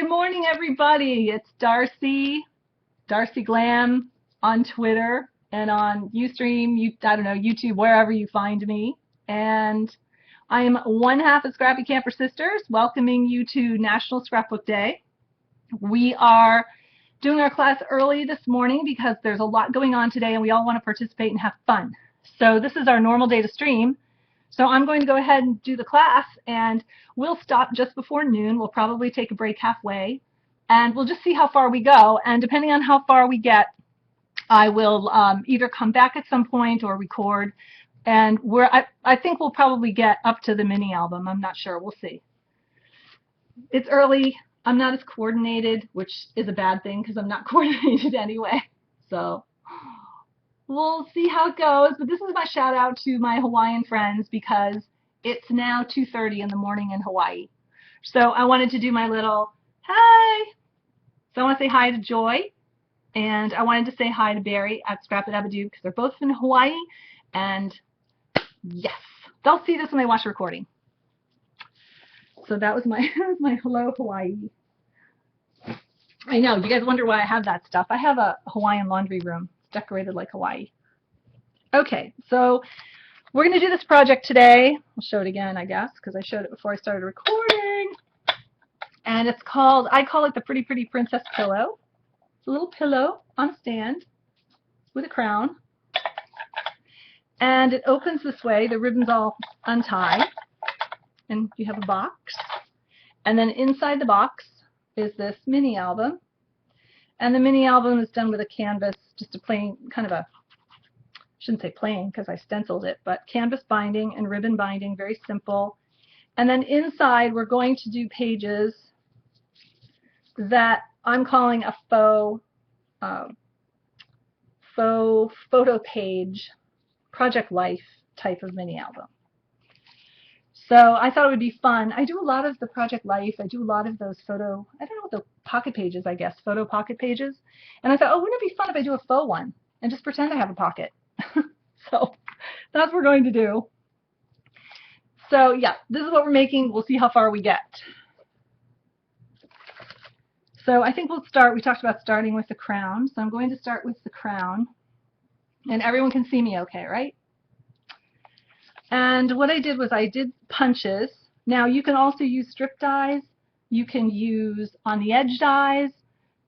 Good morning, everybody. It's Darcy, Darcy Glam on Twitter and on Ustream, I don't know, YouTube, wherever you find me. And I'm one half of Scrappy Camper Sisters, welcoming you to National Scrapbook Day. We are doing our class early this morning because there's a lot going on today and we all want to participate and have fun. So this is our normal day to stream. So I'm going to go ahead and do the class, and we'll stop just before noon. We'll probably take a break halfway, and we'll just see how far we go. And depending on how far we get, I will either come back at some point or record. And I think we'll probably get up to the mini album. I'm not sure. We'll see. It's early. I'm not as coordinated, which is a bad thing because I'm not coordinated anyway. So we'll see how it goes, but this is my shout out to my Hawaiian friends because it's now 2:30 in the morning in Hawaii. So I wanted to do my little hi. So I want to say hi to Joy, and I wanted to say hi to Barry at Scrap It Abadoo because they're both in Hawaii, and yes, they'll see this when they watch the recording. So that was my hello Hawaii. I know, you guys wonder why I have that stuff. I have a Hawaiian laundry room decorated like Hawaii. Okay, so we're going to do this project today. I'll show it again, I guess, because I showed it before I started recording. And it's called, I call it the Pretty Pretty Princess Pillow. It's a little pillow on a stand with a crown. And it opens this way. The ribbons all untie. And you have a box. And then inside the box is this mini album. And the mini album is done with a canvas, just a plain, kind of a, shouldn't say plain because I stenciled it, but canvas binding and ribbon binding, very simple. And then inside we're going to do pages that I'm calling a faux photo page, Project Life type of mini album. So I thought it would be fun. I do a lot of the Project Life. I do a lot of those photo, I don't know what the pocket pages, I guess, photo pocket pages. And I thought, oh, wouldn't it be fun if I do a faux one and just pretend I have a pocket? So that's what we're going to do. So yeah, this is what we're making. We'll see how far we get. So I think we'll start, we talked about starting with the crown. So I'm going to start with the crown. And everyone can see me okay, right? And what I did was I did punches. Now you can also use strip dies. You can use on the edge dies.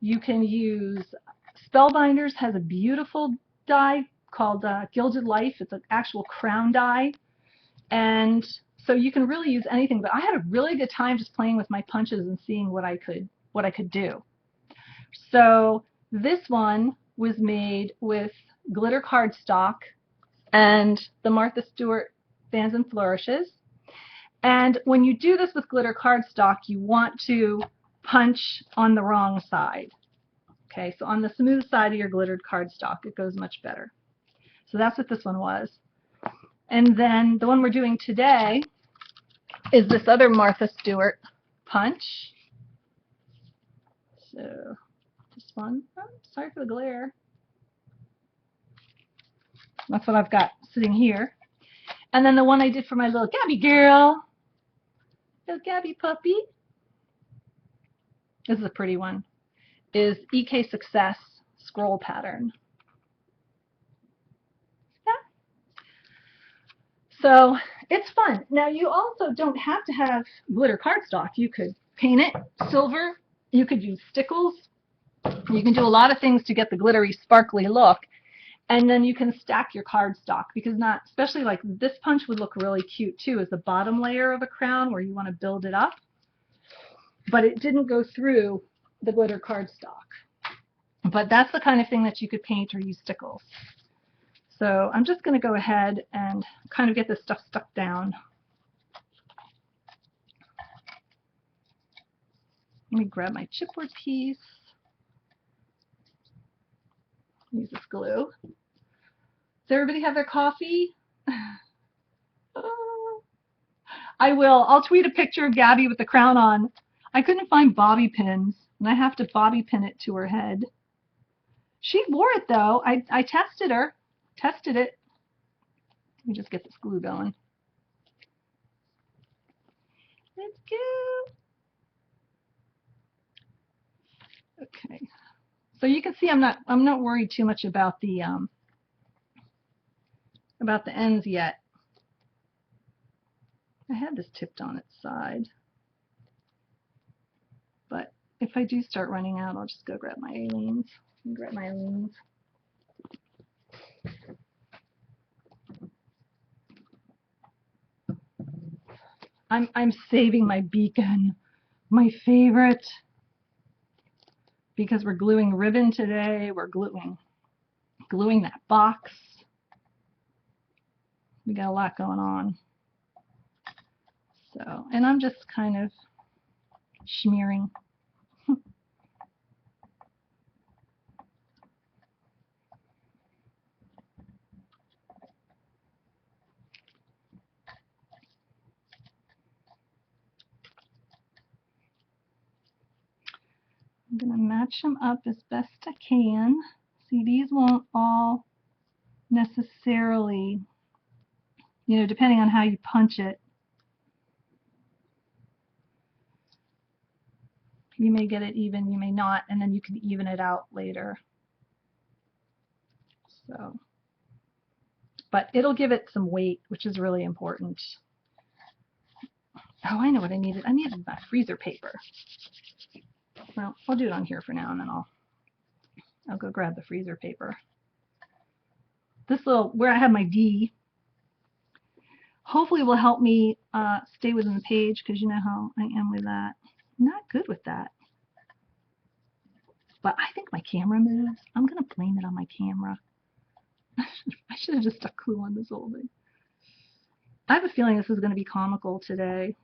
You can use Spellbinders has a beautiful die called Gilded Life. It's an actual crown die. And so you can really use anything. But I had a really good time just playing with my punches and seeing what I could do. So this one was made with glitter cardstock and the Martha Stewart Fans and Flourishes. And when you do this with glitter cardstock, you want to punch on the wrong side. Okay, so on the smooth side of your glittered cardstock, it goes much better. So that's what this one was. And then the one we're doing today is this other Martha Stewart punch. So this one, oh, sorry for the glare. That's what I've got sitting here. And then the one I did for my little Gabby girl, little Gabby puppy, this is a pretty one, is EK Success scroll pattern. Yeah. So it's fun. Now you also don't have to have glitter cardstock. You could paint it silver. You could use stickles. You can do a lot of things to get the glittery, sparkly look. And then you can stack your cardstock because not, especially like this punch would look really cute too as the bottom layer of a crown where you want to build it up. But it didn't go through the glitter cardstock. But that's the kind of thing that you could paint or use stickles. So I'm just going to go ahead and kind of get this stuff stuck down. Let me grab my chipboard piece. Use this glue. Does everybody have their coffee? I will. I'll tweet a picture of Gabby with the crown on. I couldn't find bobby pins, and I have to bobby pin it to her head. She wore it, though. I tested her. Tested it. Let me just get this glue going. Let's go. Okay. So you can see I'm not worried too much about the ends yet. I had this tipped on its side, but if I do start running out, I'll just go grab my Aleene's. I'm saving my beacon, my favorite, because we're gluing ribbon today. We're gluing that box. We got a lot going on. So, and I'm just kind of smearing. I'm going to match them up as best I can. See, these won't all necessarily, you know, depending on how you punch it, you may get it even, you may not, and then you can even it out later. So, but it'll give it some weight, which is really important. Oh, I know what I needed. I needed my freezer paper. Well, I'll do it on here for now, and then I'll go grab the freezer paper. This little, where I have my D, hopefully will help me stay within the page, because you know how I am with that. I'm not good with that. But I think my camera moves. I'm going to blame it on my camera. I should have just stuck glue on this whole thing. I have a feeling this is going to be comical today,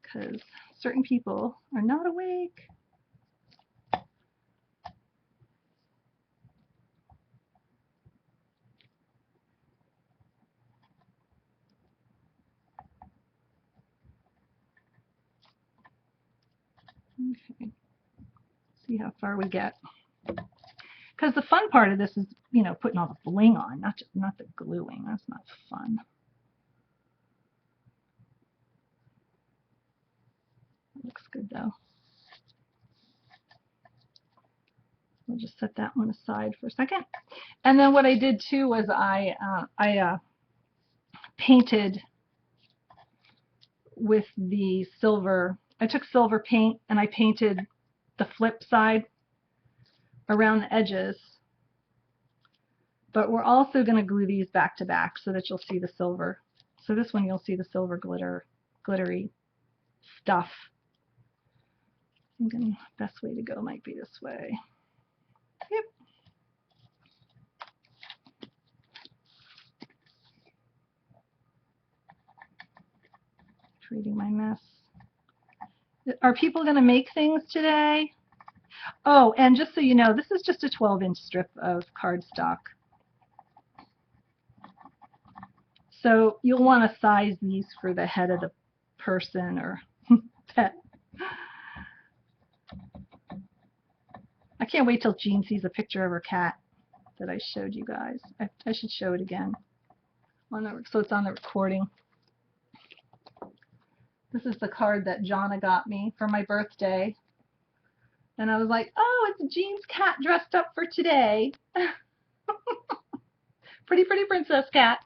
because certain people are not awake. Okay. See how far we get. Because the fun part of this is, you know, putting all the bling on, not the gluing. That's not fun. Looks good though. We'll just set that one aside for a second. And then what I did too was I painted with the silver. I took silver paint and I painted the flip side around the edges. But we're also going to glue these back to back so that you'll see the silver. So this one you'll see the silver glittery stuff. I'm going best way to go might be this way. Yep. Treating my mess. Are people going to make things today? Oh, and just so you know, this is just a 12-inch strip of cardstock. So you'll want to size these for the head of the person or pet. I can't wait till Jean sees a picture of her cat that I showed you guys. I should show it again. So it's on the recording. This is the card that Jonna got me for my birthday. And I was like, oh, it's Jean's cat dressed up for today. Pretty princess cat.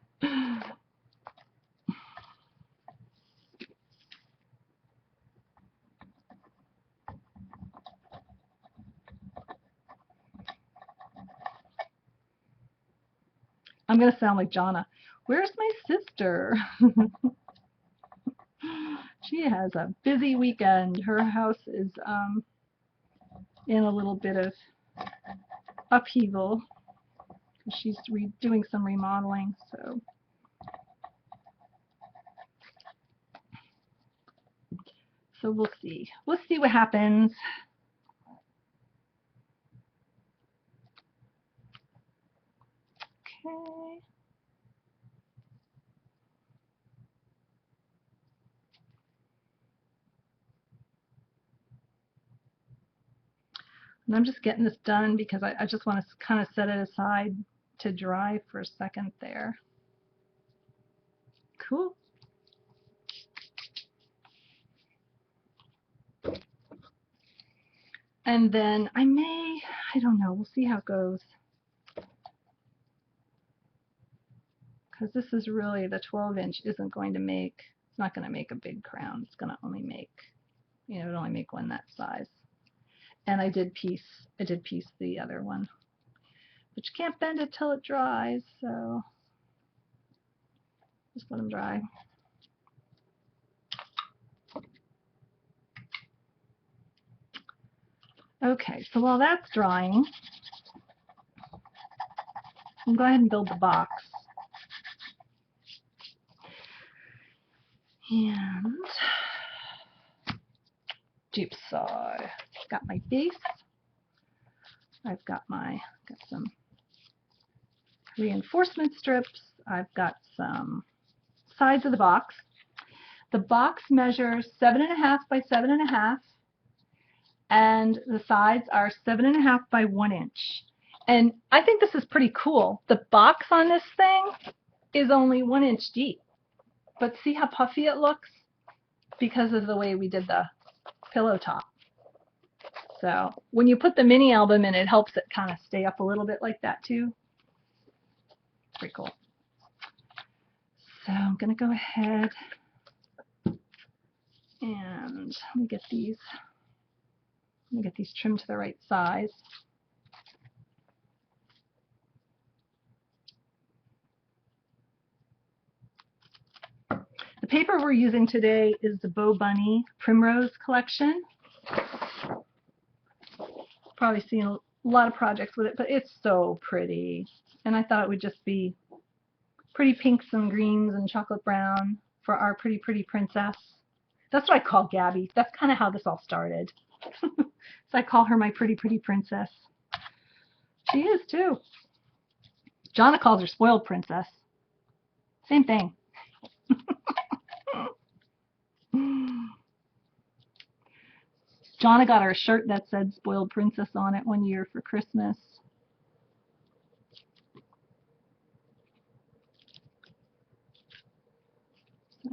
I'm going to sound like Jonna. Where's my sister? She has a busy weekend. Her house is in a little bit of upheaval. She's doing some remodeling, so we'll see. We'll see what happens. Okay. And I'm just getting this done because I just want to kind of set it aside to dry for a second there. Cool. And then I don't know, we'll see how it goes. Because this is really, the 12-inch isn't going to make, it's not going to make a big crown. It's going to only make, it only make one that size. And I did piece the other one. But you can't bend it till it dries, so just let them dry. Okay, so while that's drying, I'll go ahead and build the box. And jigsaw. Got my base. I've got some reinforcement strips. I've got some sides of the box. The box measures 7.5 by 7.5, and the sides are 7.5 by 1 inch. And I think this is pretty cool. The box on this thing is only 1 inch deep, but see how puffy it looks because of the way we did the pillow top. So when you put the mini album in, it helps it kind of stay up a little bit like that too. Pretty cool. So I'm going to go ahead and let me get these trimmed to the right size. The paper we're using today is the Bo Bunny Primrose collection. Probably seen a lot of projects with it, but it's so pretty. And I thought it would just be pretty pinks and greens and chocolate brown for our pretty, pretty princess. That's what I call Gabby. That's kind of how this all started. So I call her my pretty, pretty princess. She is too. Jonna calls her spoiled princess. Same thing. Jonna got her a shirt that said spoiled princess on it one year for Christmas. So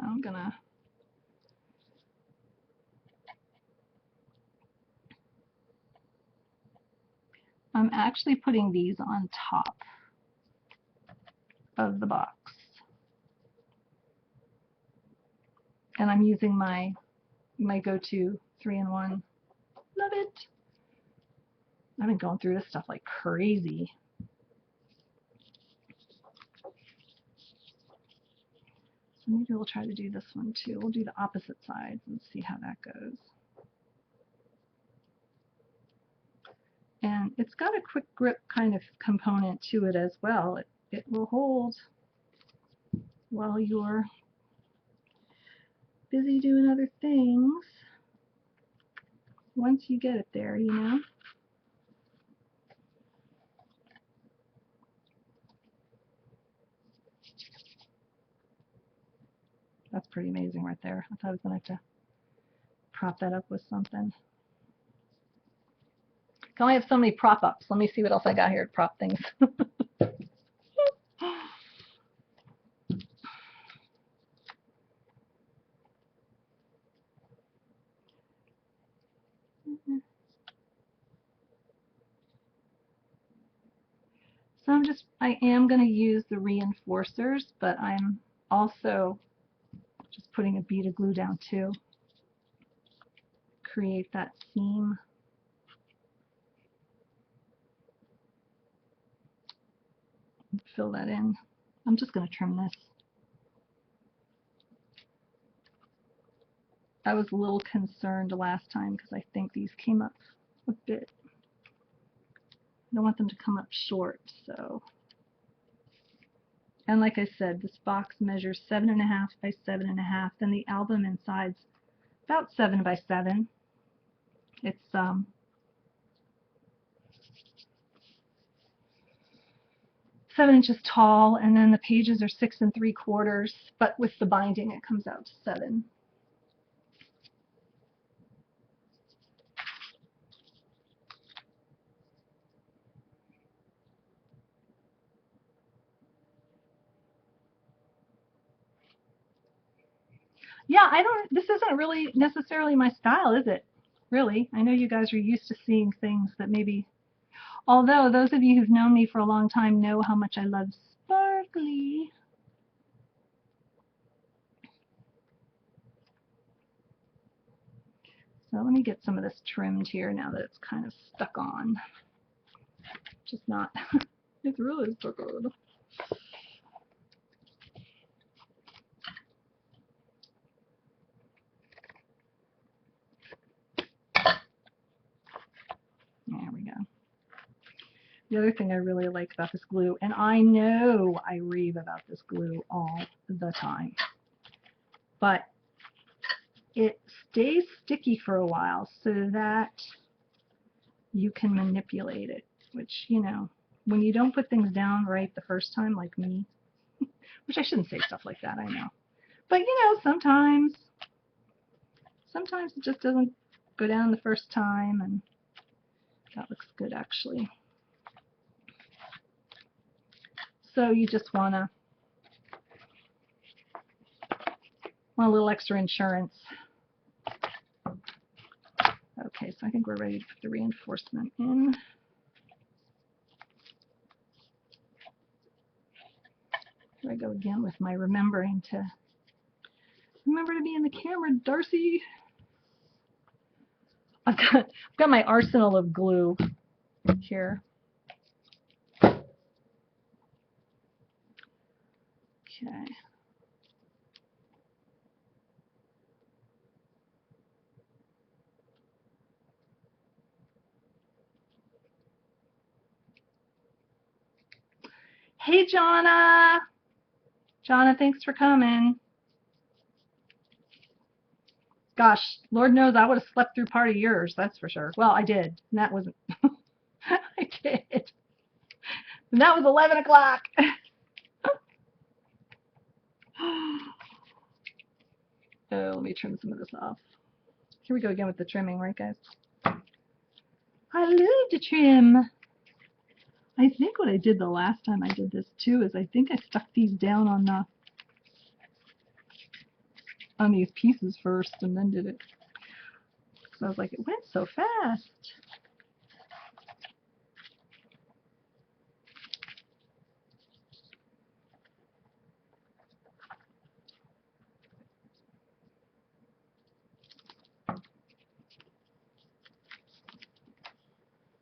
I'm actually putting these on top of the box. And I'm using my go-to 3-in-1. Love it. I've been going through this stuff like crazy. So maybe we'll try to do this one too. We'll do the opposite sides and see how that goes. And it's got a quick grip kind of component to it as well. It will hold while you're busy doing other things. Once you get it there, you know. That's pretty amazing right there. I thought I was going to have to prop that up with something. I can only have so many prop ups. Let me see what else I got here to prop things. So I am going to use the reinforcers, but I'm also just putting a bead of glue down too. Create that seam. Fill that in. I'm just going to trim this. I was a little concerned last time because I think these came up a bit. I don't want them to come up short, so. And like I said, this box measures 7.5 by 7.5, and the album inside's about 7 by 7. It's 7 inches tall, and then the pages are 6 3/4, but with the binding it comes out to 7. Yeah, this isn't really necessarily my style, is it? really. I know you guys are used to seeing things that maybe, although those of you who've known me for a long time know how much I love sparkly. So let me get some of this trimmed here now that it's kind of stuck on. Just not, it's really stuck on. There we go. The other thing I really like about this glue, and I know I rave about this glue all the time, but it stays sticky for a while so that you can manipulate it, which, you know, when you don't put things down right the first time, like me, which I shouldn't say stuff like that, I know. But, you know, sometimes it just doesn't go down the first time, and that looks good, actually. So you just want a little extra insurance. Okay, so I think we're ready to put the reinforcement in. Here I go again with my remembering to remember to be in the camera, Darcy. I've got my arsenal of glue here. Okay. Hey, Jonna. Jonna, thanks for coming. Gosh, Lord knows I would have slept through part of yours, that's for sure. Well, I did, and that wasn't, I did. And that was 11 o'clock. Oh, let me trim some of this off. Here we go again with the trimming, right, guys? I love to trim. I think what I did the last time I did this, too, is I think I stuck these down on these pieces first and then did it. So I was like, it went so fast.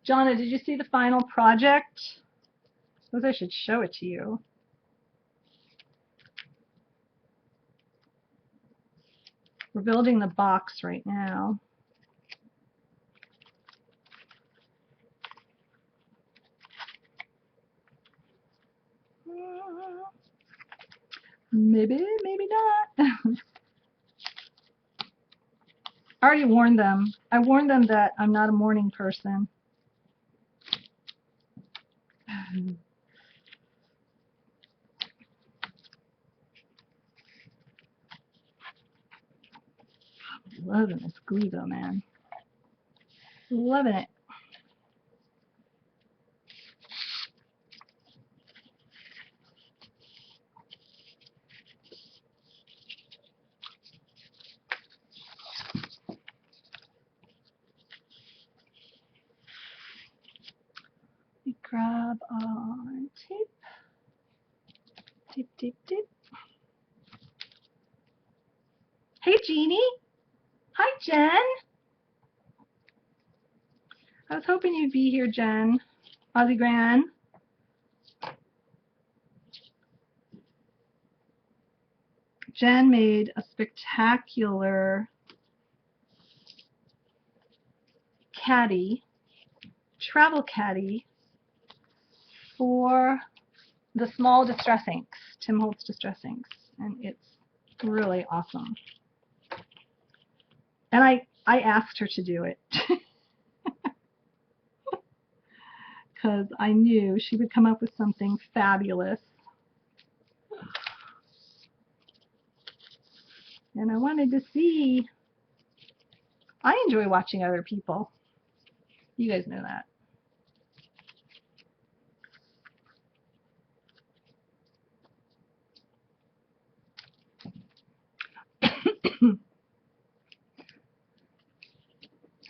Jonna, did you see the final project? I suppose I should show it to you. We're building the box right now. Maybe, maybe not. I already warned them. I warned them that I'm not a morning person. Loving this glue though, man. Loving it. Let me grab our tape. Tape, tape, tape. Hey, Jeannie. Hi, Jen. I was hoping you'd be here, Jen. Aussie Gran. Jen made a spectacular caddy, travel caddy, for the small distress inks, Tim Holtz distress inks, and it's really awesome. And I asked her to do it because I knew she would come up with something fabulous. And I wanted to see. I enjoy watching other people. You guys know that.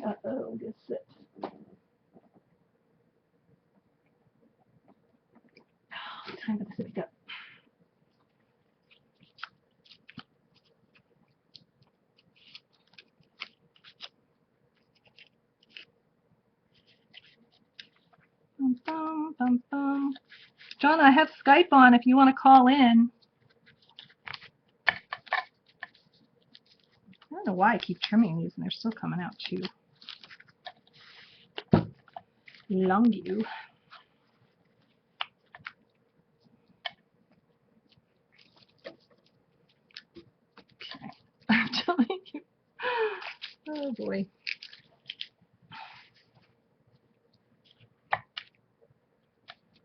Uh-oh, gets it. Time for the sippy cup. Bum, bum, bum, bum. John, I have Skype on if you want to call in. I don't know why I keep trimming these and they're still coming out too long you. Okay. I'm telling you. Oh boy.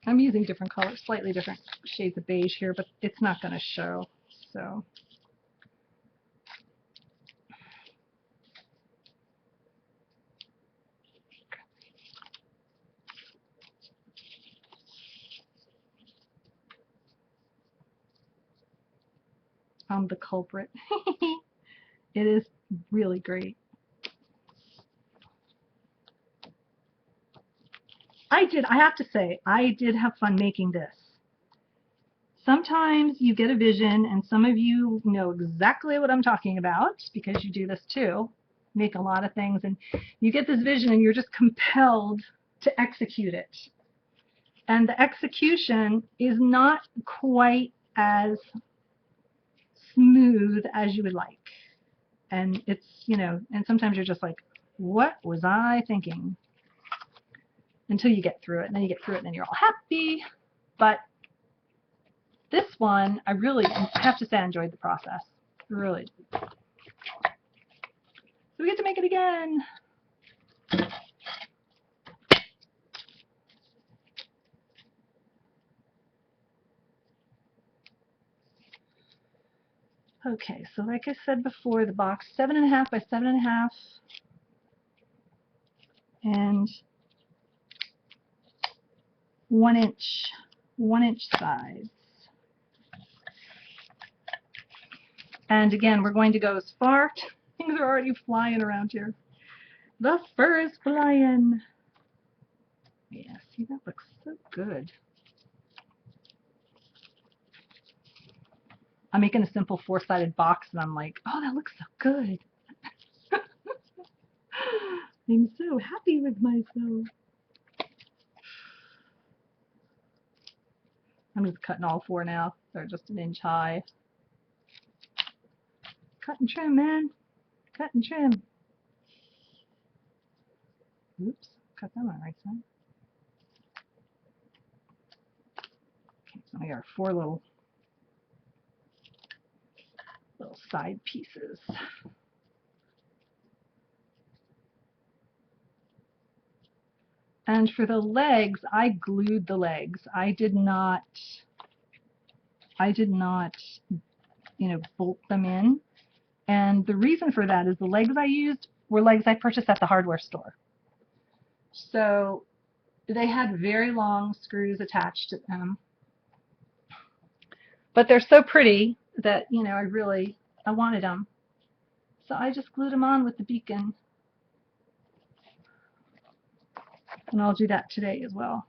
I'm using different colors, slightly different shades of beige here, but it's not going to show. So. I'm the culprit. It is really great. I have to say, I did have fun making this. Sometimes you get a vision, and some of you know exactly what I'm talking about because you do this too, make a lot of things, and you get this vision and you're just compelled to execute it. And the execution is not quite as smooth as you would like. And it's, you know, and sometimes you're just like, what was I thinking? Until you get through it, and then you get through it, and then you're all happy. But this one, I have to say I enjoyed the process. Really. So we get to make it again. Okay, so like I said before, the box 7.5 by 7.5, and 1 inch size. And again, we're going to go as far. Things are already flying around here. The fur is flying. Yeah, see, that looks so good. I'm making a simple 4-sided box, and I'm like, oh, that looks so good. I'm so happy with myself. I'm just cutting all 4 now. They're just 1 inch high. Cut and trim, man. Cut and trim. Oops, cut that on the right side. Okay, so we got 4 little side pieces. And for the legs, I glued the legs. I did not, you know, bolt them in. And the reason for that is the legs I used were legs I purchased at the hardware store. So they had very long screws attached to them. But they're so pretty that, you know, I wanted them. So I just glued them on with the beacon. And I'll do that today as well.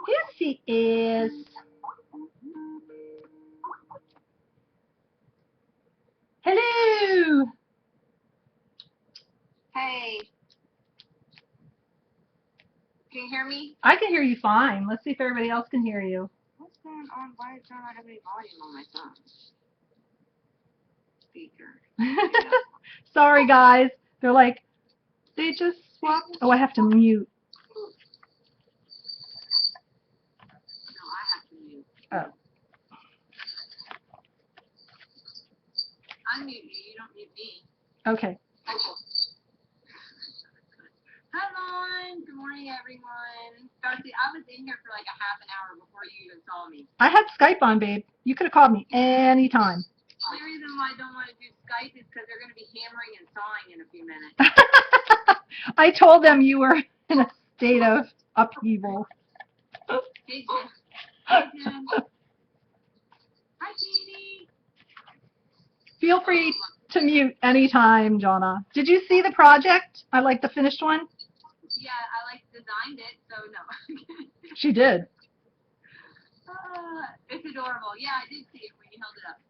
Yes, he is. Hello. Hey. Can you hear me? I can hear you fine. Let's see if everybody else can hear you. What's going on? Why is there not any volume on my phone? Speaker. Sorry, guys. They're like, they just swapped. Oh, I have to mute. No, I have to mute. Oh. I mute you. You don't mute me. Okay. Hi, Lauren. Good morning, everyone. Darcy, I was in here for like a half an hour before you even saw me. I had Skype on, babe. You could have called me anytime. The only reason why I don't want to do Skype is because they're going to be hammering and sawing in a few minutes. I told them you were in a state of upheaval. Hey, Jen. Hi, Jen. Hi, Feel free to mute anytime, Jonna. Did you see the project? I like the finished one. Yeah, I like designed it, so no. She did. It's adorable. Yeah, I did see it when you held it up.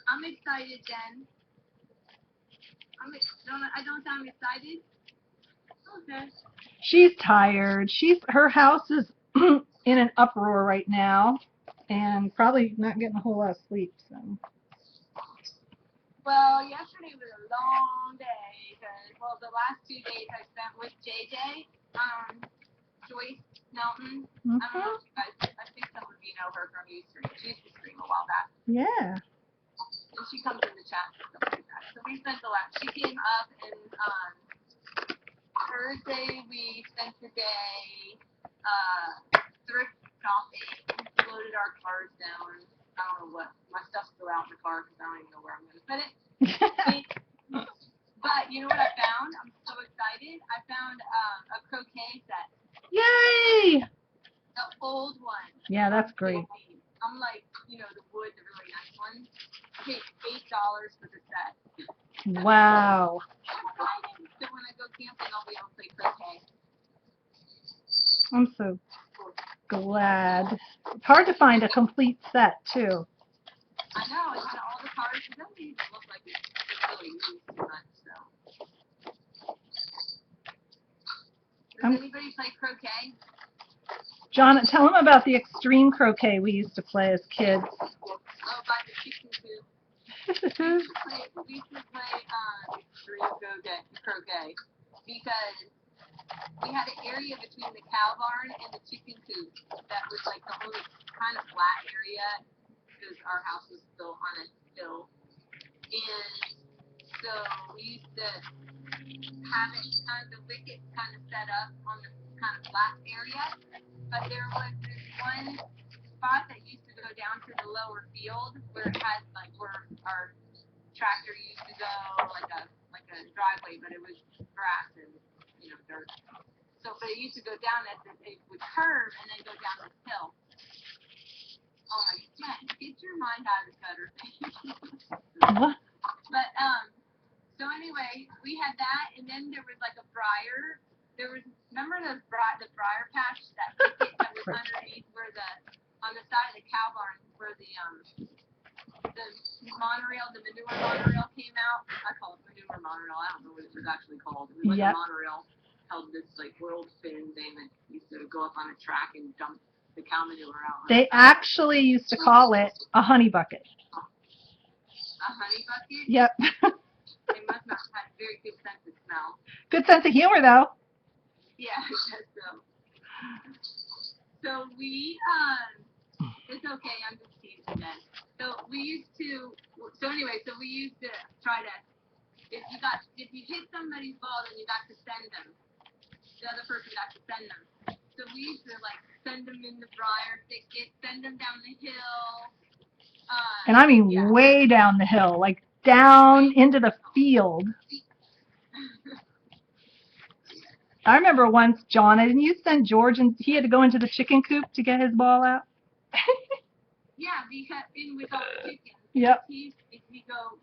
I'm excited, Jen. I don't sound excited. Okay. She's tired. Her house is in an uproar right now, and probably not getting a whole lot of sleep. So. Well, yesterday was a long day because the last 2 days I spent with JJ, Joyce Melton. Mm-hmm. I don't know if you guys. I think some of you know her from Ustream. She used to stream a while back. Yeah. And she comes in the chat and stuff like that. So we spent the last. She came up and Thursday we spent the day thrift shopping, loaded our cars down. I don't know what. My stuff's still out in the car because I don't even know where I'm going to put it. But you know what I found? I'm so excited. I found a croquet set. Yay! The old one. Yeah, that's great. I'm like, the wood, the really nice ones. I paid $8 for the set. Wow. So when I go camping, I'll be able to play croquet. I'm so glad. It's hard to find a complete set, too. I know, it had all the cards. It doesn't even look like it's really used too much, so. Does anybody play croquet? John, tell them about the extreme croquet we used to play as kids. Oh, by the chicken coop. We used to play extreme croquet because we had an area between the cow barn and the chicken coop that was like the only kind of flat area because our house was still on a hill. And so we used to have it the wicket kind of set up on the kind of flat area. But there was this one spot that used to go down to the lower field where it had like where our tractor used to go, like a driveway, but it was grass and dirt. So, but it used to go down it would curve and then go down this hill. Oh my God, get your mind out of the gutter. What? But so anyway, we had that, and then there was like a briar. Remember the briar patch, that thicket that was underneath where on the side of the cow barn where the monorail, the manure monorail came out. I call it manure monorail. I don't know what it was actually called. It was like a monorail held this like world spin thing that used to go up on a track and dump the cow manure out. They actually used to call it a honey bucket. A honey bucket? Yep. They must not have had very good sense of smell. Good sense of humor, though. Yeah, I guess so. So we, it's okay, I'm just teasing then. So we used to try to, if you hit somebody's ball, then you got to send them. The other person got to send them. So we used to like send them in the briar thicket, send them down the hill. And I mean way down the hill, like down into the field. I remember once, John, didn't you send George and he had to go into the chicken coop to get his ball out? Yeah, because with all the chickens. Yep.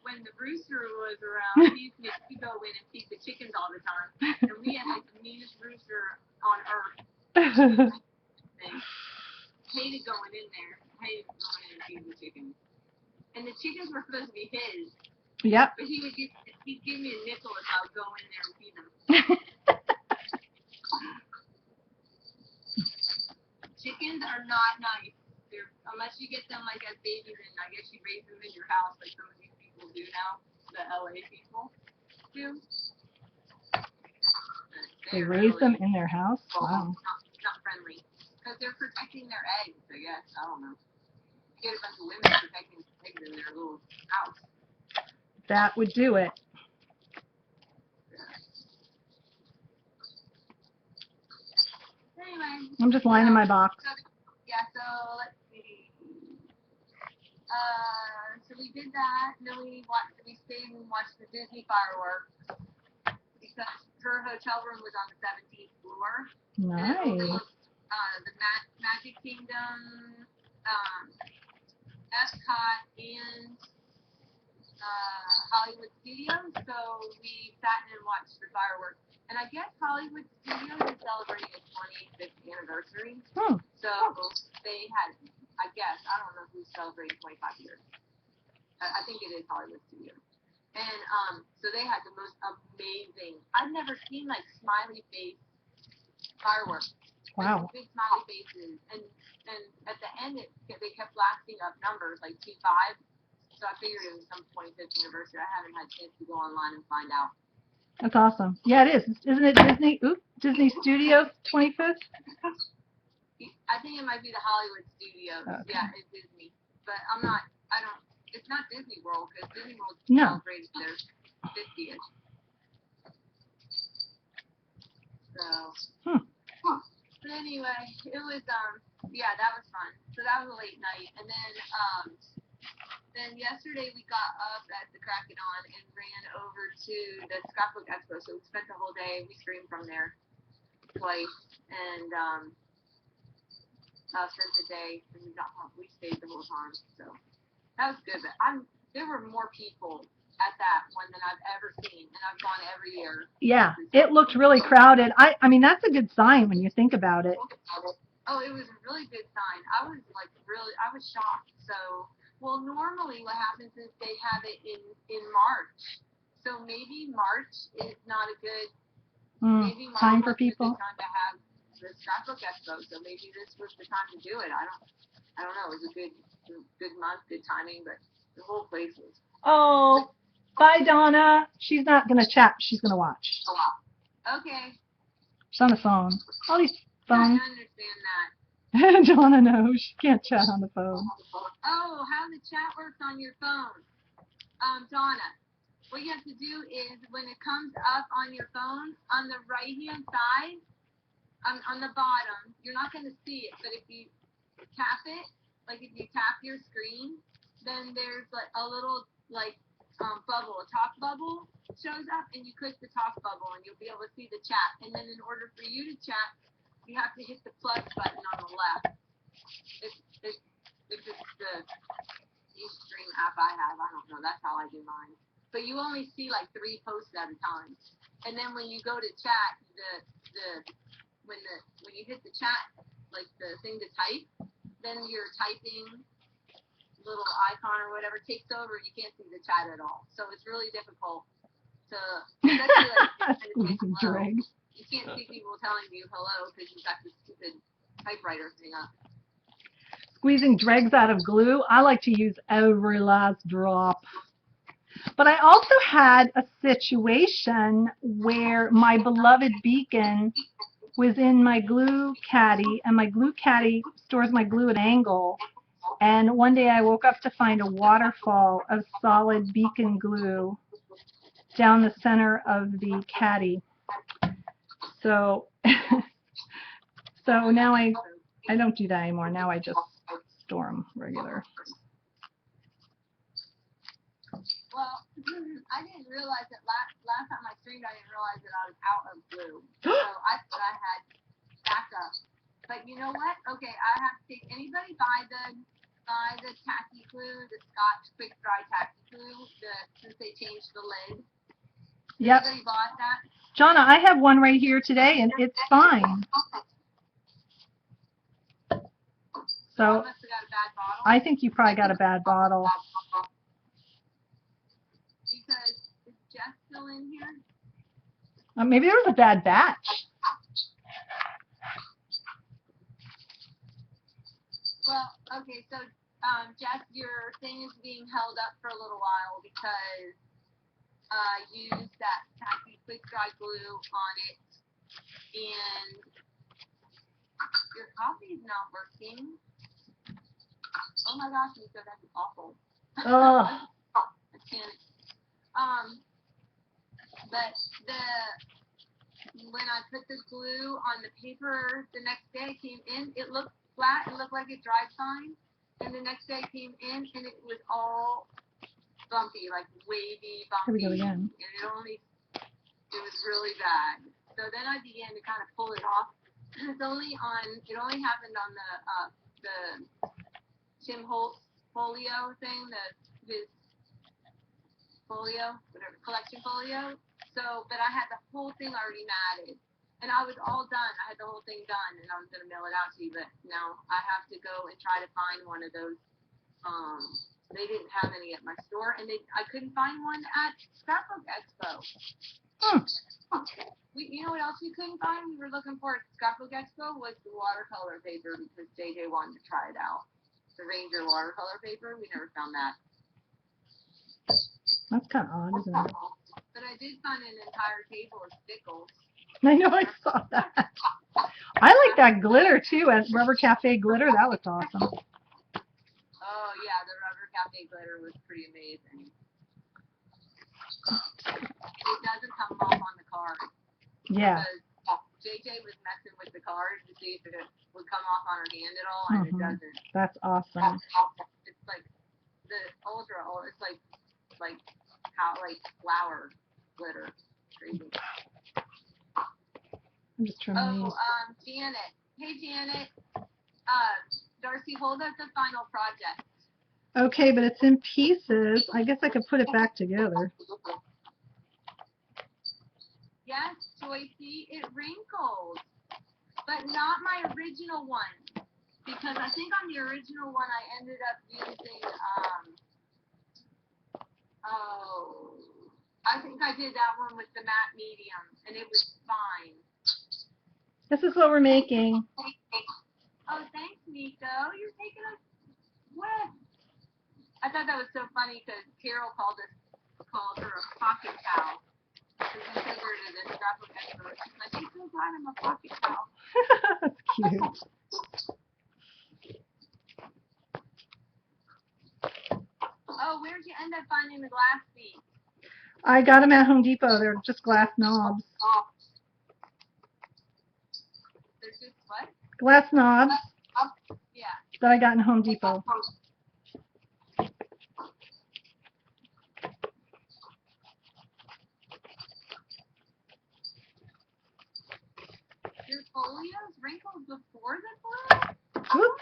When the rooster was around, he used to go in and feed the chickens all the time. And we had like the meanest rooster on earth. Hated going in there. Hated going in and feeding the chickens. And the chickens were supposed to be his. Yep. But he'd give me a nickel if I would go in there and feed them. Chickens are not nice. Unless you get them like as babies and I guess you raise them in your house like some of these people do now, the LA people do. They raise them in their house? Wow. Not friendly. Because they're protecting their eggs, I guess. I don't know. You get a bunch of women protecting eggs in their little house. That would do it. Anyway. I'm just lining my box. Yeah, so let's see. So we did that, and then we stayed and watched the Disney fireworks because her hotel room was on the 17th floor. Nice. The Magic Kingdom, Epcot and Hollywood Studios. So we sat and watched the fireworks. And I guess Hollywood Studios is celebrating its 25th anniversary. So they had, I guess, I don't know who's celebrating 25 years. I think it is Hollywood Studios. And so they had the most amazing. I've never seen like smiley face fireworks. Wow. Like, big smiley faces, and at the end they kept blasting up numbers like 25. So I figured it was some 25th anniversary. I haven't had a chance to go online and find out. That's awesome. Yeah, it is. Isn't it Disney? Disney Studios 25th? I think it might be the Hollywood Studios. Okay. Yeah, it's Disney. But it's not Disney World, because Disney World celebrated their 50th. So, but anyway, it was, yeah, that was fun. So that was a late night. And then yesterday we got up at the crack of dawn and ran over to the Scrapbook Expo. So we spent the whole day. We streamed from there twice, and spent the day, and we stayed the whole time. So that was good. But there were more people at that one than I've ever seen, and I've gone every year. Yeah, it looked really crowded. I mean, that's a good sign when you think about it. Oh, it was a really good sign. I was shocked. So, well, normally what happens is they have it in March. So maybe March is not a good maybe March time for people. Is a good time to have the Scrapbook Expo. So maybe this was the time to do it. I don't know. It was a good month, good timing, but the whole place was. Oh, bye, Donna. She's not gonna chat. She's gonna watch. Okay. She's on the phone. All these phones. I understand that. Donna knows she can't chat on the phone. Oh, how the chat works on your phone. Donna, what you have to do is when it comes up on your phone, on the right-hand side, on the bottom, you're not going to see it, but if you tap it, like if you tap your screen, then there's like a little bubble, a talk bubble shows up, and you click the talk bubble, and you'll be able to see the chat. And then in order for you to chat, you have to hit the plus button on the left. If it's the Ustream app I have, I don't know. That's how I do mine. But you only see like 3 posts at a time. And then when you go to chat, when you hit the chat, like the thing to type, then your typing little icon or whatever takes over, and you can't see the chat at all. So it's really difficult to, especially like you can't see people telling you hello because you've got this stupid typewriter thing up. Squeezing dregs out of glue. I like to use every last drop. But I also had a situation where my beloved beacon was in my glue caddy, and my glue caddy stores my glue at an angle. And one day I woke up to find a waterfall of solid beacon glue down the center of the caddy. So, so now I don't do that anymore. Now I just store them regular. Well, I didn't realize that last time I streamed, I didn't realize that I was out of glue. So I thought I had backup. But you know what? Okay, I have to take anybody buy the tacky glue, the Scotch quick dry tacky glue, since they changed the lid. Yep. Anybody bought that? Jonna, I have one right here today, and it's fine. So I must have got a bad bottle. I think you probably got a bad bottle. Because is Jess still in here? Maybe there was a bad batch. Well, okay, so Jess, your thing is being held up for a little while because use that tacky quick dry glue on it, and your coffee is not working. Oh my gosh, Nico, that's awful. Ugh. I can't. But when I put the glue on the paper the next day, it came in, it looked flat, it looked like it dried fine, and the next day it came in and it was all bumpy, like wavy, bumpy. Here we go again. And it was really bad. So then I began to kind of pull it off. It only happened on the Tim Holtz folio thing, his folio, whatever, collection folio. So, but I had the whole thing already matted. And I was all done. I had the whole thing done, and I was going to mail it out to you, but now I have to go and try to find one of those. They didn't have any at my store, and I couldn't find one at Scrapbook Expo. You know what else we couldn't find? We were looking for at Scrapbook Expo was the watercolor paper because JJ wanted to try it out. The Ranger watercolor paper, we never found that. That's kind of odd, isn't it? But I did find an entire table of stickles. I know, I saw that. I like that glitter too, at Rubber Cafe glitter. That looked awesome. Oh yeah, the Rubber Cafe glitter was pretty amazing. It doesn't come off on the card. Yeah. Because JJ was messing with the card to see if it would come off on her hand at all, and it doesn't. That's awesome. It's like the ultra. It's like flower glitter. Crazy. I'm just trimming these. Janet. Hey, Janet. Darcy, hold up the final project. Okay, but it's in pieces. I guess I could put it back together. Yes, Joycey, it wrinkles. But not my original one. Because I think on the original one I ended up using, I think I did that one with the matte medium, and it was fine. This is what we're making. Oh, thanks, Nico. You're taking us west. I thought that was so funny because Carol called her a pocket cow. Because we took her to the Scrapbook Expo. She's like, I'm so glad I'm a pocket cow. That's cute. Oh, where'd you end up finding the glass feet? I got them at Home Depot. They're just glass knobs. They're just what? Glass knobs. Yeah. That I got in Home Depot. Your folios wrinkled before the glue? Whoop.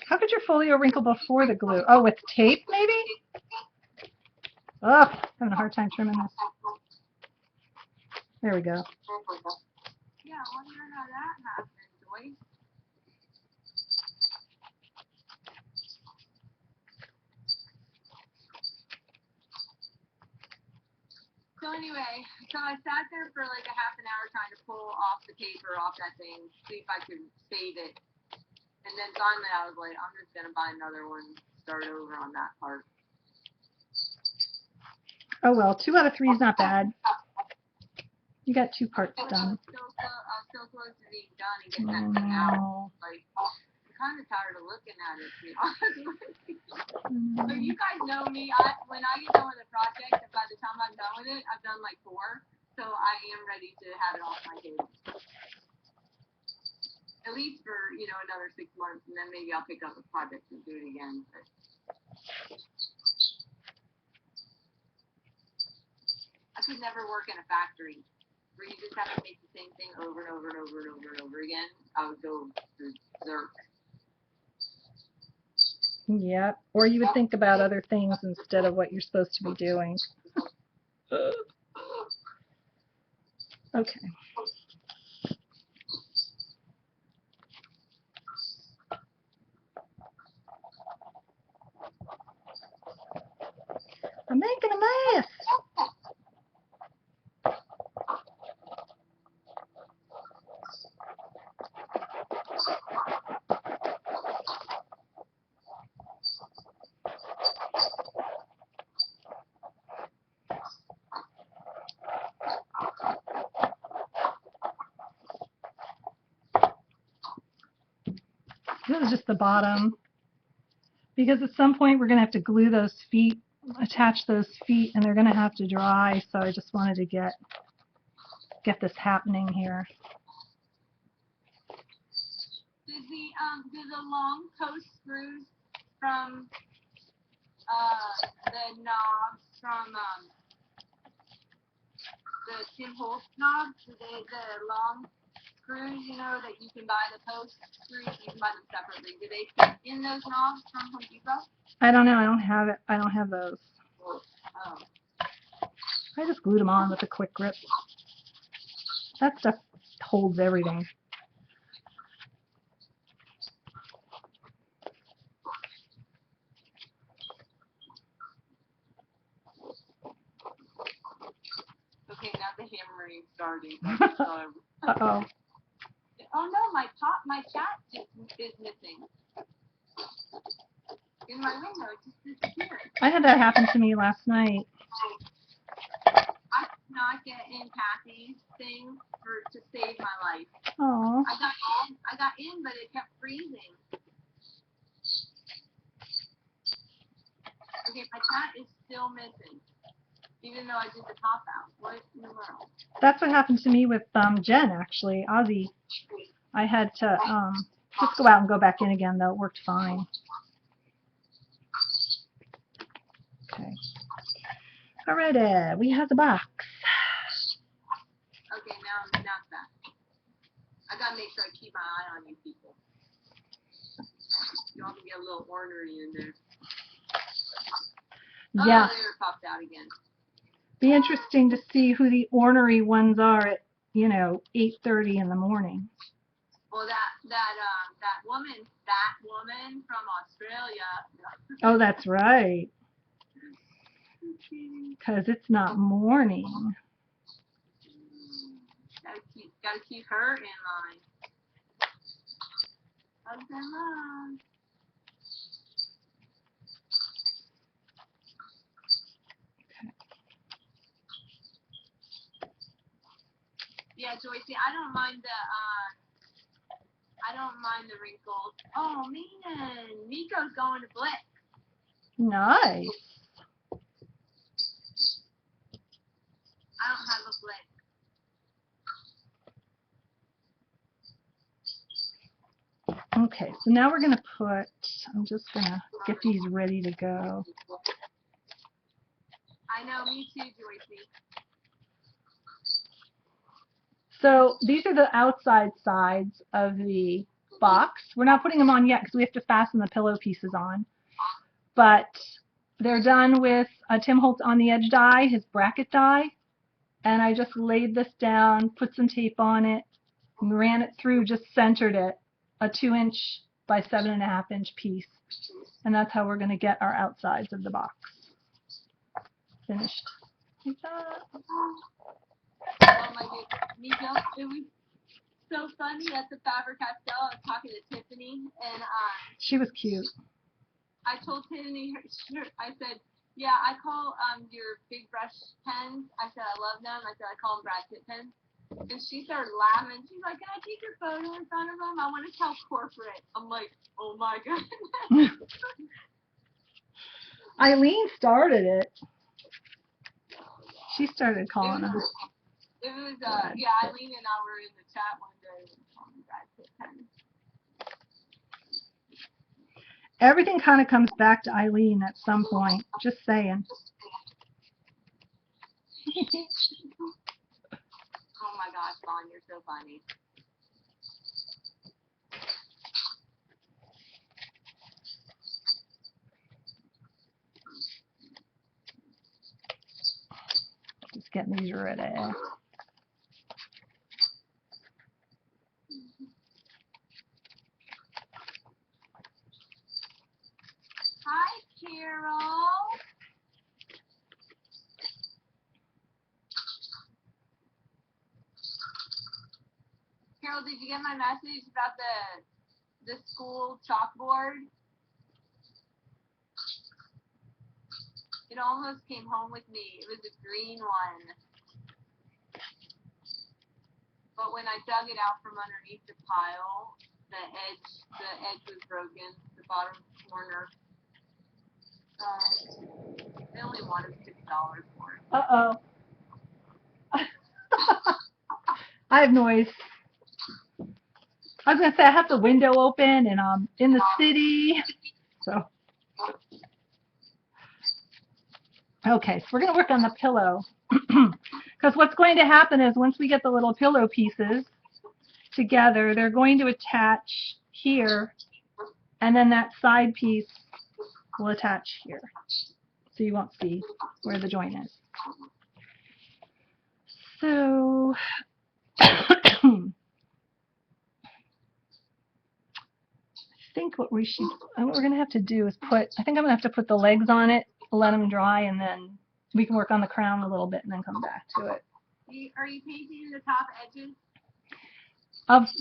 How could your folio wrinkle before the glue? Oh, with tape, maybe? Ugh, having a hard time trimming this. There we go. Yeah, I wonder how that happened, Joyce. So anyway, I sat there for like a half an hour trying to pull off the paper off that thing, see if I could save it. And then finally I was like, I'm just going to buy another one, start over on that part. Oh well, 2 out of 3 is not bad. You got 2 parts done. I was so close to being done and getting that thing out. Like, I'm kind of tired of looking at it, to be honest with you. But you guys know me. When I get done with a project, by the time I'm done with it, I've done like 4. So I am ready to have it off my table. At least for, another 6 months, and then maybe I'll pick up a project and do it again. But I could never work in a factory where you just have to make the same thing over and over and over and over and over again. I would go berserk. Yep. Or you would think about other things instead of what you're supposed to be doing. Okay. I'm making a mess. This is just the bottom. Because at some point we're going to have to glue those feet, attach those feet, and they're going to have to dry. So I just wanted to get this happening here. Do the long post screws from the knobs from the Tim Holtz knobs, the long screws, you know, that you can buy the post screws, you can buy them separately. Do they fit in those knobs from Home Depot? I don't know. I don't have it. I don't have those. Oh. I just glued them on with a quick grip. That stuff holds everything. Okay, now the hammering starting. Uh-oh. Oh no, my chat is missing. In my window, it just disappeared. I had that happen to me last night. I could not get in Kathy's thing to save my life. Oh. I got in, but it kept freezing. Okay, my chat is still missing, even though I did the pop out. What in the world? That's what happened to me with Jen, actually. Ozzy. I had to just go out and go back in again, though. It worked fine. Okay. Alrighty, we have the box. Okay, now it's back. I gotta make sure I keep my eye on you people. You all can get a little ornery in there. Yeah. Oh, they popped out again. Be interesting to see who the ornery ones are at, 8:30 in the morning. Well, that woman from Australia. Oh, that's right. Because it's not morning. Gotta keep her in line. Hugs and love. Yeah, Joycey, I don't mind the wrinkles. Oh man, Nico's going to Blick. Nice. I don't have a Blick. Okay, so now we're going to I'm just going to get these ready to go. I know, me too, Joycey. So these are the outside sides of the box. We're not putting them on yet because we have to fasten the pillow pieces on. But they're done with Tim Holtz on the edge die, his bracket die. And I just laid this down, put some tape on it, and ran it through, just centered it, a 2" by 7.5" piece. And that's how we're going to get our outsides of the box finished. Like that. Oh my goodness, Nico, it was so funny at the Faber-Castell. I was talking to Tiffany, and she was cute. I told Tiffany, I said, yeah, I call your big brush pens. I said I love them. I said I call them Brad Pitt pens. And she started laughing. She's like, can I take your photo in front of them? I want to tell corporate. I'm like, oh my goodness. Eileen started it. She started calling them. It was, yeah, Eileen and I were in the chat one day and called them Brad Pitt pens. Everything kind of comes back to Eileen at some point. Just saying. Oh my gosh, Vaughn, you're so funny. Just getting these ready. Hi, Carol. Carol, did you get my message about the school chalkboard? It almost came home with me. It was a green one. But when I dug it out from underneath the pile, the edge was broken, the bottom corner. They only wanted $6 for it. Uh-oh. I have noise. I was going to say, I have the window open, and I'm in the city. So. Okay, so we're going to work on the pillow. Because what's going to happen is once we get the little pillow pieces together, they're going to attach here, and then that side piece will attach here. So you won't see where the joint is. So I think what we're going to have to do is I think I'm going to have to put the legs on it, let them dry, and then we can work on the crown a little bit and then come back to it. Are you painting the top edges?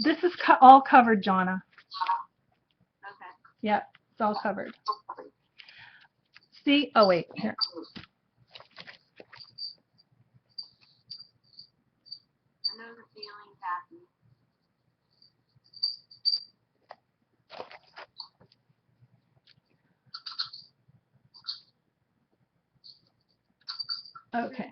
This is all covered, Jonna. Okay. Yep, it's all covered. See? Oh, wait. Here. I know the feeling, Kathy. Okay.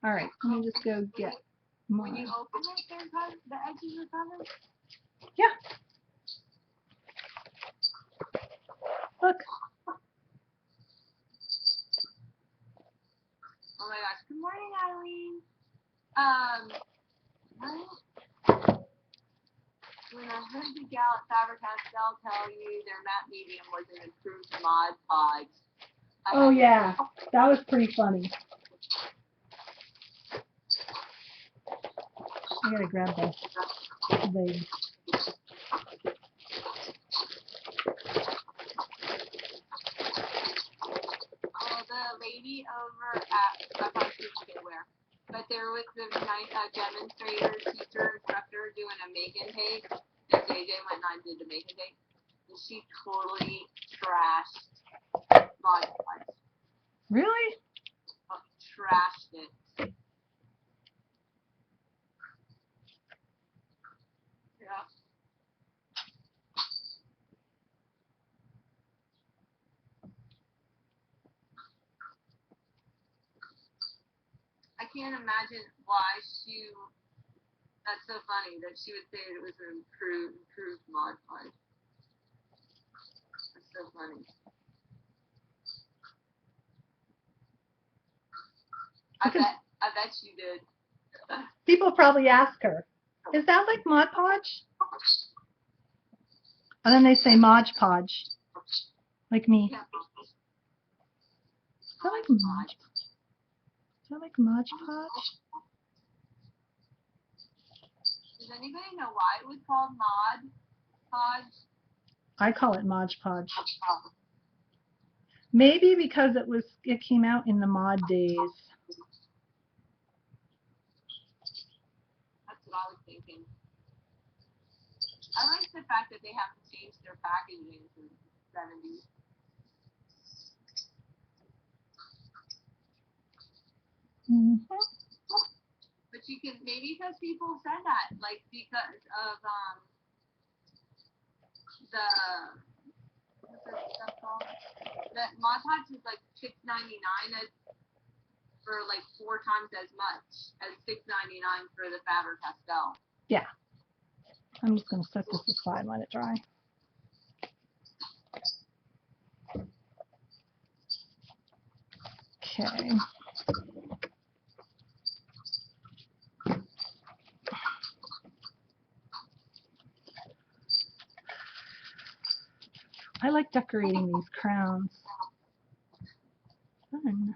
All right. Let me just go get mine. When you open it, the edges are covered? Yeah. Look. Oh my gosh. Good morning, Eileen. When I heard the gal at Faber-Castell tell you their matte medium was an improved Mod Podge. Oh yeah, that was pretty funny. I gotta grab the leg. Oh, the lady over at I thought she was getwear, but there was the nice demonstrator, teacher, instructor doing a make and take, and JJ went and did the make and take, and she totally trashed Mod Podge. Really? Oh, trashed it. Yeah. I can't imagine why that's so funny that she would say it was an improved Mod Podge. That's so funny. I bet you did. People probably ask her, is that like Mod Podge? And then they say Mod Podge, like me. Yeah. Is that like Mod? Is that like Mod Podge? Does anybody know why it was called Mod Podge? I call it Mod Podge. Maybe because it came out in the mod days. That's what I was thinking. I like the fact that they haven't changed their packaging since the 70s. Mm-hmm. But you can, maybe because people said that, like because of what's that stuff called? That Mod Podge is like $6.99 for like 4 times as much as $6.99 for the Faber-Castell. Yeah. I'm just going to set this aside and let it dry. Okay. I like decorating these crowns. Fun.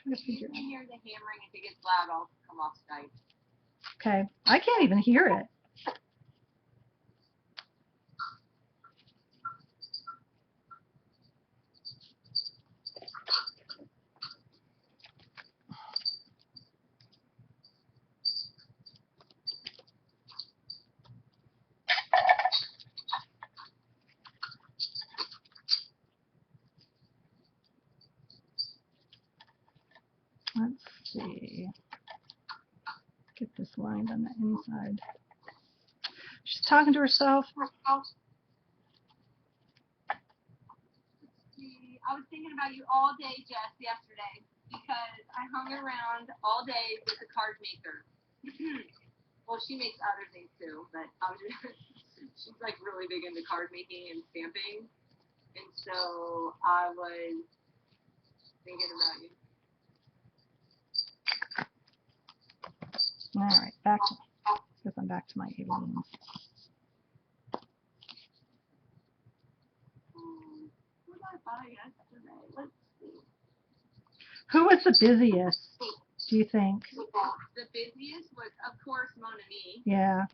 You can hear the hammering. If it gets loud, I'll come off Skype. Okay. I can't even hear it. Let's see. Get this lined on the inside. She's talking to herself. I was thinking about you all day, Jess, yesterday, because I hung around all day with the card maker. well, she makes other things too, but I was just, she's like really big into card making and stamping, and so I was thinking about you. All right, back to, guess I'm back to my aliens. Who did I buy yesterday? Let's see. Who was the busiest, do you think? The busiest was, of course, Mona Me. Yeah.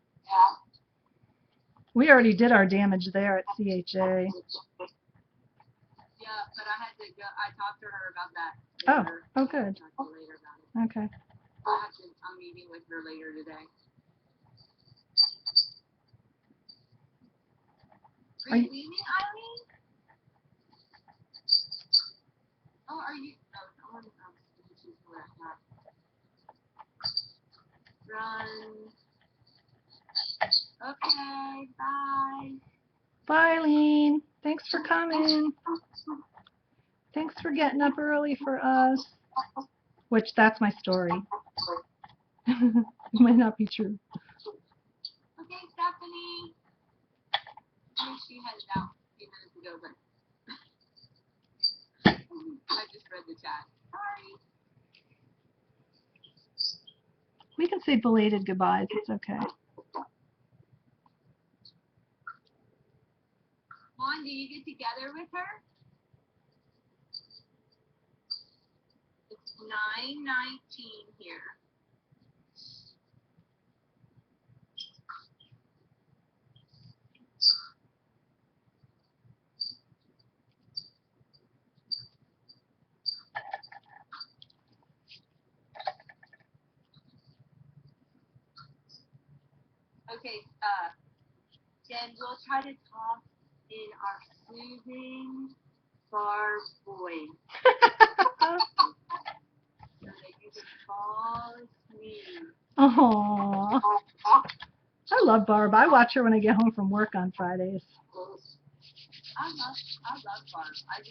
We already did our damage there at CHA. Yeah, but I had to go. I talked to her about that. Later. Oh, good. I'll talk to you later about it. Okay. I'm meeting with her later today. Are you leaving, Eileen? Oh, are you? Oh, she's not. Run. Okay, bye. Bye, Eileen. Thanks for coming. Thanks for getting up early for us. Which, that's my story. It might not be true. Okay, Stephanie. I think she headed out a few minutes ago, but I just read the chat. Sorry. We can say belated goodbyes. It's okay. Juan, do you get together with her? It's 9:19 here. Okay, Jen, we'll try to talk in our soothing bar voice so that you can fall asleep. Oh, I love Barb. I watch her when I get home from work on Fridays. I love Barb. I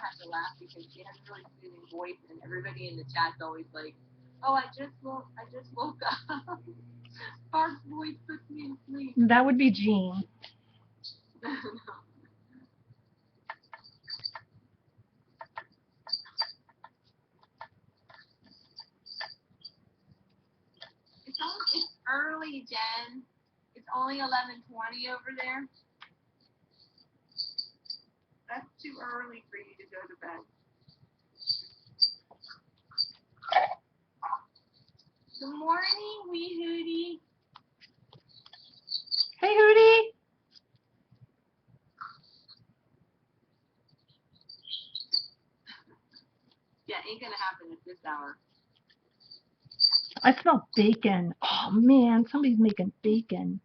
have to laugh because she has a really soothing voice, and everybody in the chat's always like, "Oh, I just woke up." Barb's voice puts me to sleep. That would be Jean. It's early, Jen. It's only 11:20 over there. That's too early for you to go to bed. Good morning, wee Hootie. Hey, Hootie. Yeah, ain't gonna happen at this hour. I smell bacon. Oh, man, somebody's making bacon.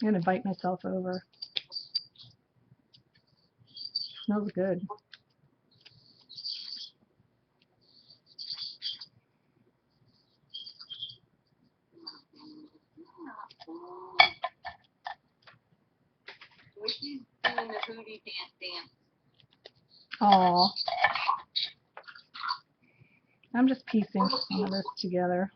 I'm going to invite myself over. Smells good. She's doing the Hootie dance. Oh. I'm just piecing some of this together.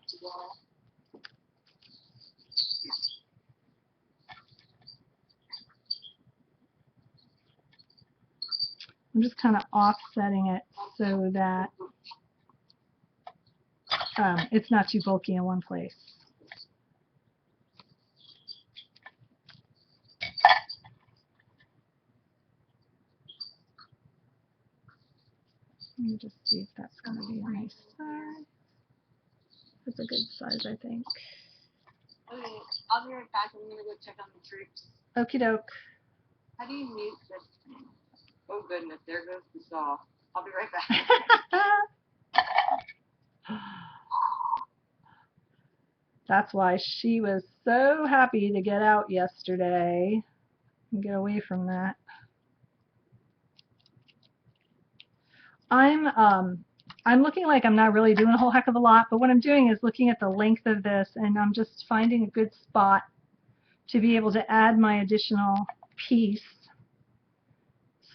I'm just kind of offsetting it so that it's not too bulky in one place. Let me just see if that's going to be a nice size. That's a good size, I think. Okay, I'll be right back. I'm going to go check on the troops. Okie doke. How do you mute this thing? Oh, goodness. There goes the saw. I'll be right back. That's why she was so happy to get out yesterday and get away from that. I'm looking like I'm not really doing a whole heck of a lot, but what I'm doing is looking at the length of this, and I'm just finding a good spot to be able to add my additional piece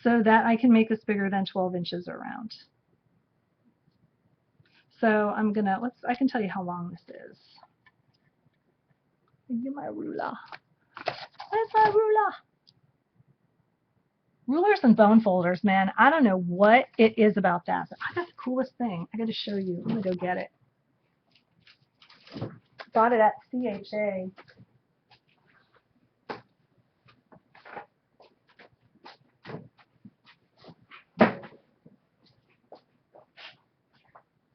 so that I can make this bigger than 12 inches around. So I'm gonna, I can tell you how long this is. Get my ruler. Where's my ruler? Rulers and bone folders, man. I don't know what it is about that, but I got the coolest thing. I got to show you. I'm gonna go get it. Bought it at CHA.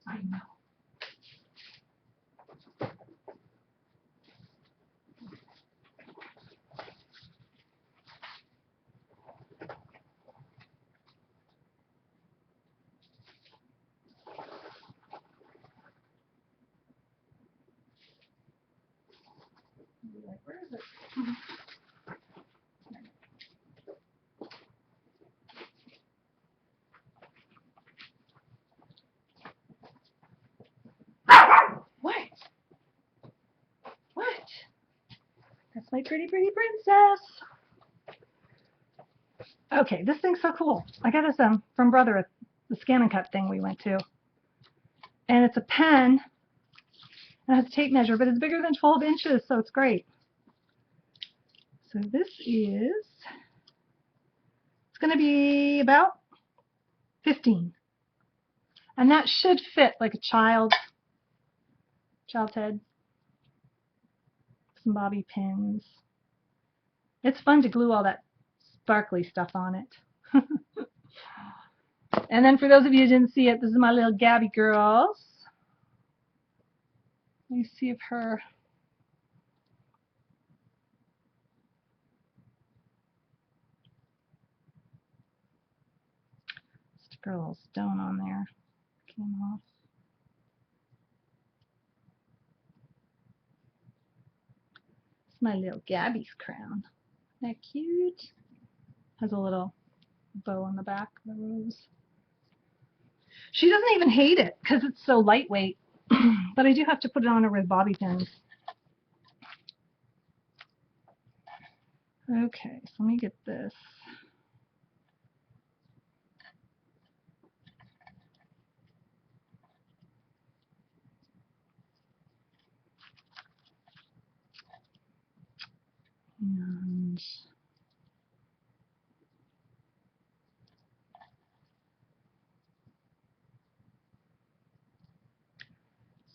I know. Like, where is it? What? What? That's my pretty, pretty princess. Okay, this thing's so cool. I got this from Brother at the Scan and Cut thing we went to. And it's a pen. It has a tape measure, but it's bigger than 12 inches, so it's great. So this is, it's going to be about 15. And that should fit like a child's head. Some bobby pins. It's fun to glue all that sparkly stuff on it. And then for those of you who didn't see it, this is my little Gabby girls. Let me see if her sticker a little stone on there. Came off. It's my little Gabby's crown. Isn't that cute? Has a little bow on the back of the rose. She doesn't even hate it because it's so lightweight. But I do have to put it on her with bobby pins. Okay, so let me get this. And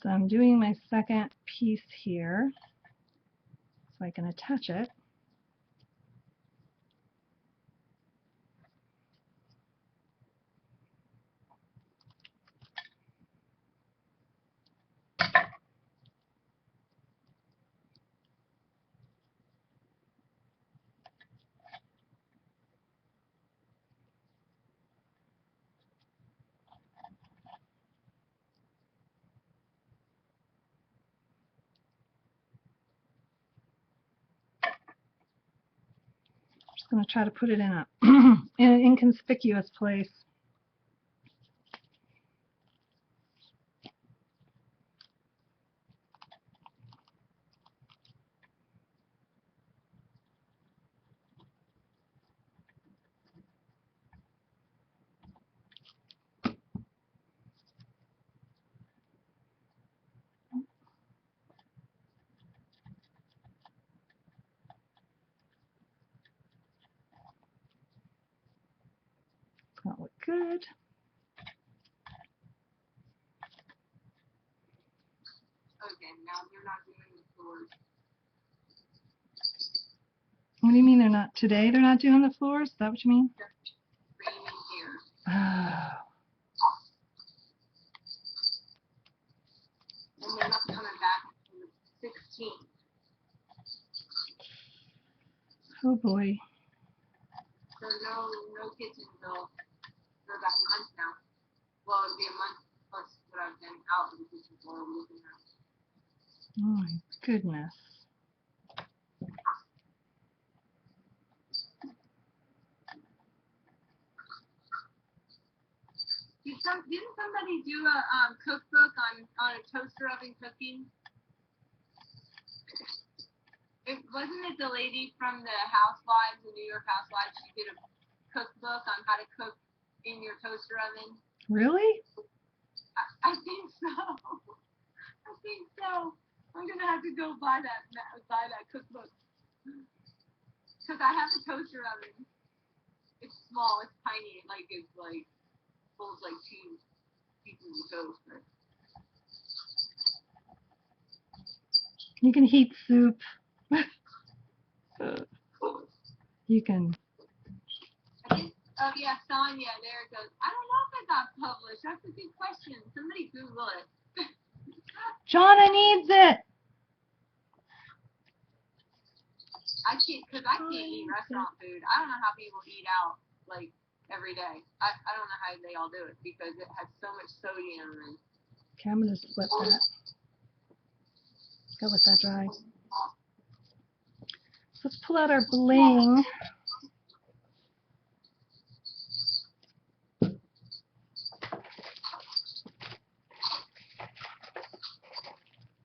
so I'm doing my second piece here so I can attach it. I'm going to try to put it in a in an inconspicuous place. It's going to look good. Okay, now you're not doing the floors. What do you mean they're not today? They're not doing the floors? Is that what you mean? Raining here. Oh. And they're not coming back until the 16th. Oh boy. So no kitchen bill for about a month now. Well, it'll be a month plus what I've been out in the kitchen for a week and a half. Oh my goodness. Didn't somebody do a cookbook on a toaster oven cooking? Wasn't it the lady from the Housewives, the New York Housewives? She did a cookbook on how to cook in your toaster oven. Really? I think so. I think so. I'm gonna have to go buy that cookbook because I have a toaster oven. It's small. It's tiny. It's holds like 2 pieces of toast. But You can heat soup. You can. Oh yeah, Sonia. There it goes. I don't know if it got published. That's a good question. Somebody Google it. Jonna needs it. I can't eat restaurant food. I don't know how people eat out every day. I don't know how they all do it because it has so much sodium and. Okay, I'm gonna flip that. Go let that dry. Let's pull out our bling.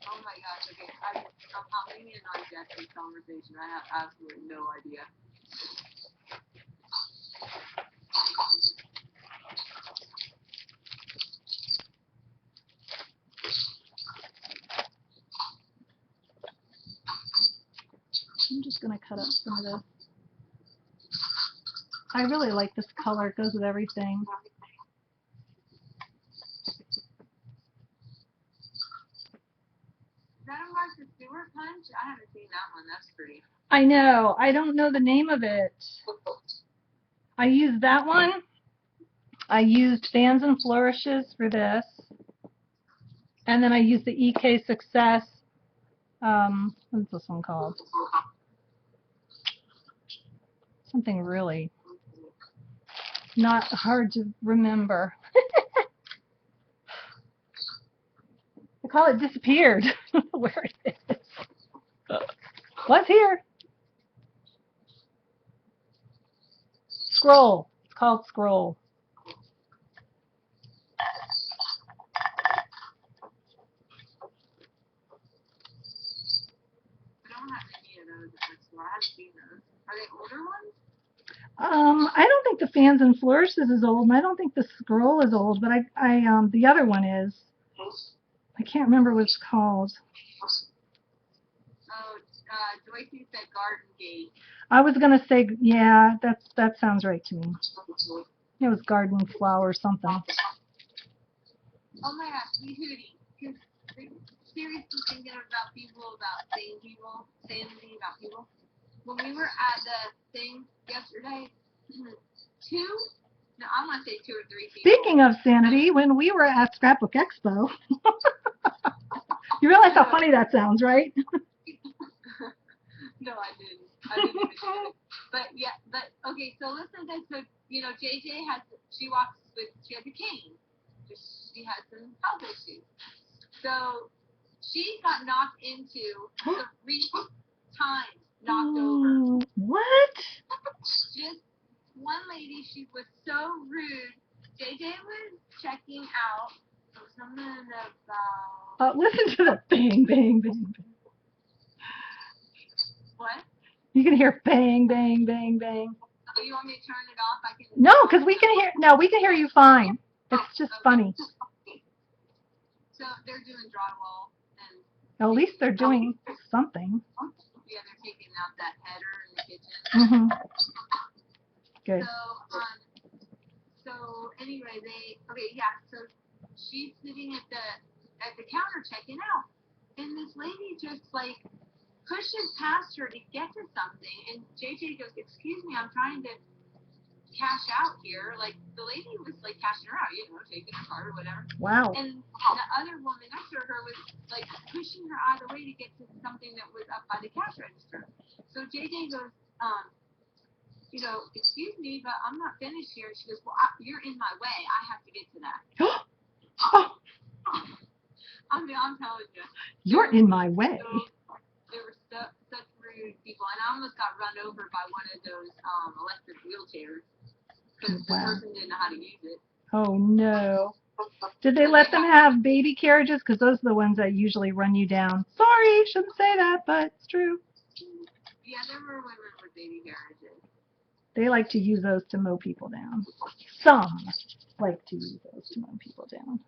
Oh my gosh, okay. I'm hopping in on Jesse's conversation. I have absolutely no idea. I'm just going to cut up some of this. I really like this color. It goes with everything. Is that a Martha Stewart punch? I haven't seen that one. That's pretty. I know. I don't know the name of it. I used that one. I used Fans and Flourishes for this. And then I used the EK Success. What's this one called? Something really not hard to remember. I call it disappeared. Where it is. What's here? Scroll. It's called Scroll. I don't have any of those at the store. I haven't seen those. Are they older ones? I don't think the Fans and Flourishes is old, and I don't think the Scroll is old, but the other one is. I can't remember what it's called. Oh, Joyce said Garden Gate. I was gonna say, yeah, that sounds right to me. It was Garden Flower something. Oh my gosh, we hootie. Because seriously thinking about saying about people. When we were at the thing yesterday, I'm gonna say 2 or 3 people. Speaking of sanity, when we were at Scrapbook Expo, you realize how funny that sounds, right? No, I didn't. I didn't even do it. But yeah, okay, so listen guys, so JJ she has a cane. She has some health issues. So she got knocked into 3 times, knocked over. What? Just one lady, she was so rude. JJ was checking out something about. Listen to the bang, bang, bang, bang. What? You can hear bang, bang, bang, bang. Oh, you want me to turn it off? I can. No, because we can hear you fine. It's just funny. So they're doing drywall and. At least they're doing something. Yeah, they're taking out that header in the kitchen. Mm-hmm. Good. So anyway, so she's sitting at the counter checking out, and this lady just pushes past her to get to something, and JJ goes, "Excuse me, I'm trying to cash out here." The lady was cashing her out, taking her card or whatever. Wow. And the other woman next to her was pushing her out of the way to get to something that was up by the cash register. So JJ goes, "Excuse me, but I'm not finished here." She goes, "Well, you're in my way. I have to get to that." I'm telling you. You're in my way. There were such rude people, and I almost got run over by one of those electric wheelchairs because the person didn't know how to use it. Oh no. Did they let them have baby carriages? Because those are the ones that usually run you down. Sorry, shouldn't say that, but it's true. Yeah, there were women with baby carriages. They like to use those to mow people down. Some like to use those to mow people down.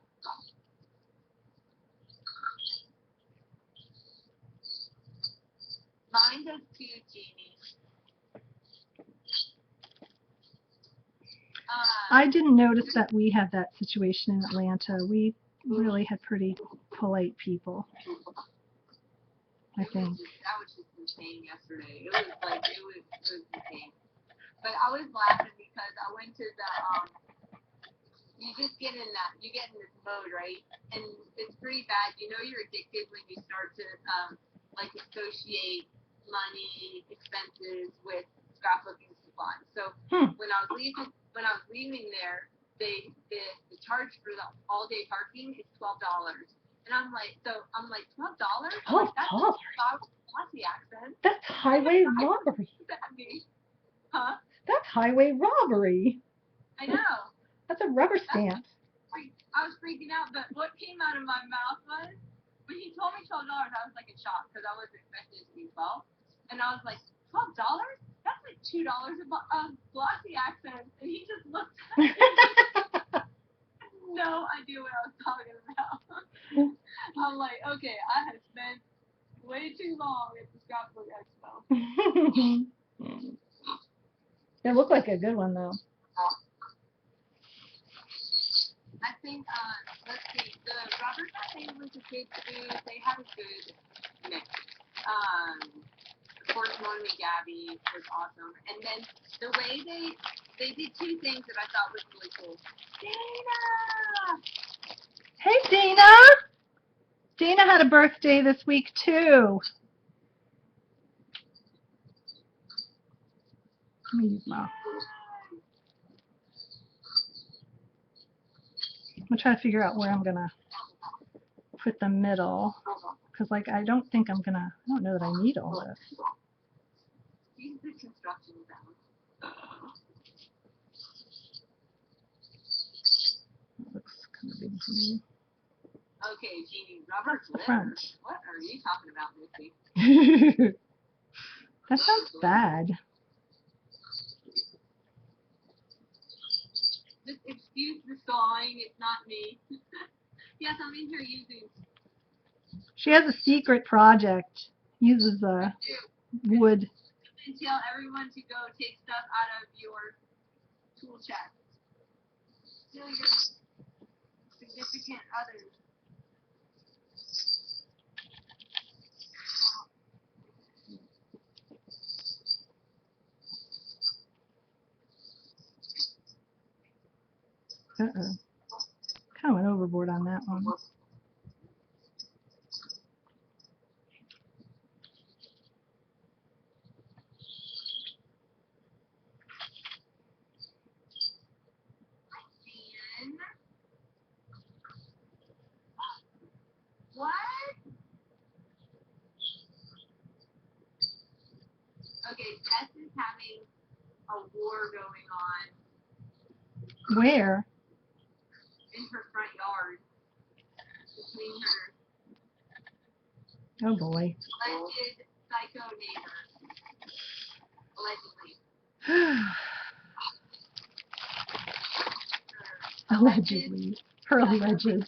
Mine does too, Jeannie. I didn't notice that we had that situation in Atlanta. We really had pretty polite people, I think. That was just insane yesterday. It was insane. But I was laughing because I went to the you just get in this mode, right? And it's pretty bad. You know you're addicted when you start to like associate money, expenses with scrapbooking supplies. So when I was leaving there, the charge for the all day parking is $12. And I'm like $12? Oh, That's the accent. That's highway robbery. That mean? Huh? That's highway robbery. I know. That's a rubber stamp. I was freaking out, but what came out of my mouth was, when he told me $12, I was like in shock because I wasn't expecting it to be 12. And I was like, $12? That's like $2 of glossy accents. And he just looked at me. No idea what I was talking about. I'm like, okay, I have spent way too long at the scrapbook expo. It looked like a good one though. I think, let's see, the Robert Cafe was a good food. They had a good mix. Of course, Norman and Gabby was awesome. And then the way they did two things that I thought was really cool. Dana! Hey, Dana! Dana had a birthday this week too. Let me use my... I'm going to try to figure out where I'm going to put the middle. Because, like, I don't know that I need all this. Use the construction zone. That looks kind of big to me. Okay, Jeannie, Robert That's the front. What are you talking about, Missy? That sounds bad. Just excuse the sawing, it's not me. Yes, I'm in here using... She has a secret project. Uses wood. And tell everyone to go take stuff out of your tool chest. Still your significant others. Uh-oh. Kind of went overboard on that one. What? Okay, Jess is having a war going on. Where? In her front yard. Between her Oh boy. alleged psycho neighbor. Allegedly. Allegedly. Her alleges. Allegedly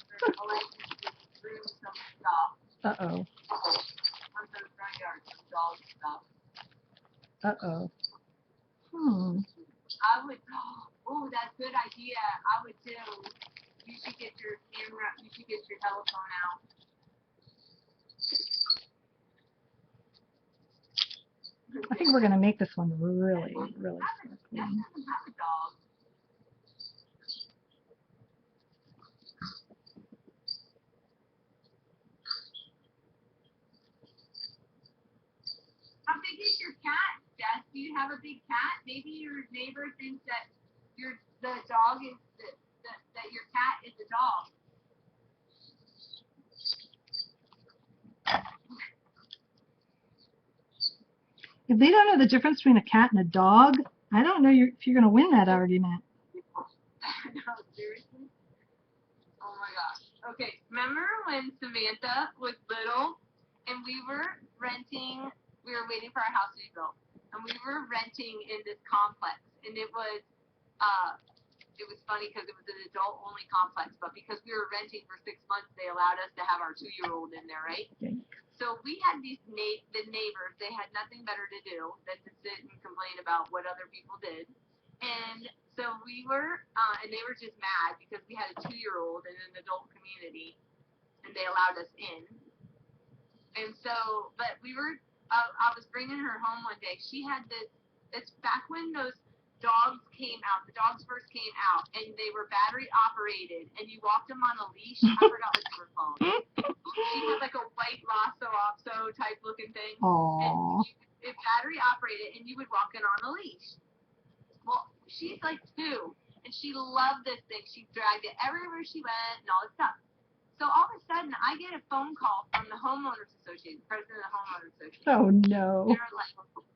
threw some stuff. Uh-oh. On her front yard, some dog stuff. Uh-oh. I would, oh, that's a good idea. I would too. You should get your camera, you should get your telephone out. I think we're going to make this one really, really quickly. Jess doesn't have a dog. How big is your cat, Jess? Do you have a big cat? Maybe your neighbor thinks that the dog is that your cat is a dog. If they don't know the difference between a cat and a dog, I don't know if you're going to win that argument. No, seriously? Oh my gosh. Okay, remember when Samantha was little and we were waiting for our house to be built? and we were renting in this complex, and it was funny because it was an adult-only complex, but because we were renting for 6 months, they allowed us to have our 2-year-old in there, right? So we had the neighbors. They had nothing better to do than to sit and complain about what other people did. And so we were, and they were just mad because we had a 2-year-old in an adult community, and they allowed us in. And so, but we were, I was bringing her home one day. She had this, it's back when those dogs came out, the dogs first came out, and they were battery operated, and you walked them on a leash. I forgot what they were called. She had like a white Lhasa type looking thing. Aww. And it battery operated, and you would walk in on a leash. Well, she's like 2, and she loved this thing. She dragged it everywhere she went and all this stuff. So all of a sudden, I get a phone call from the homeowners association, the president of the homeowners association. Oh no. They're like,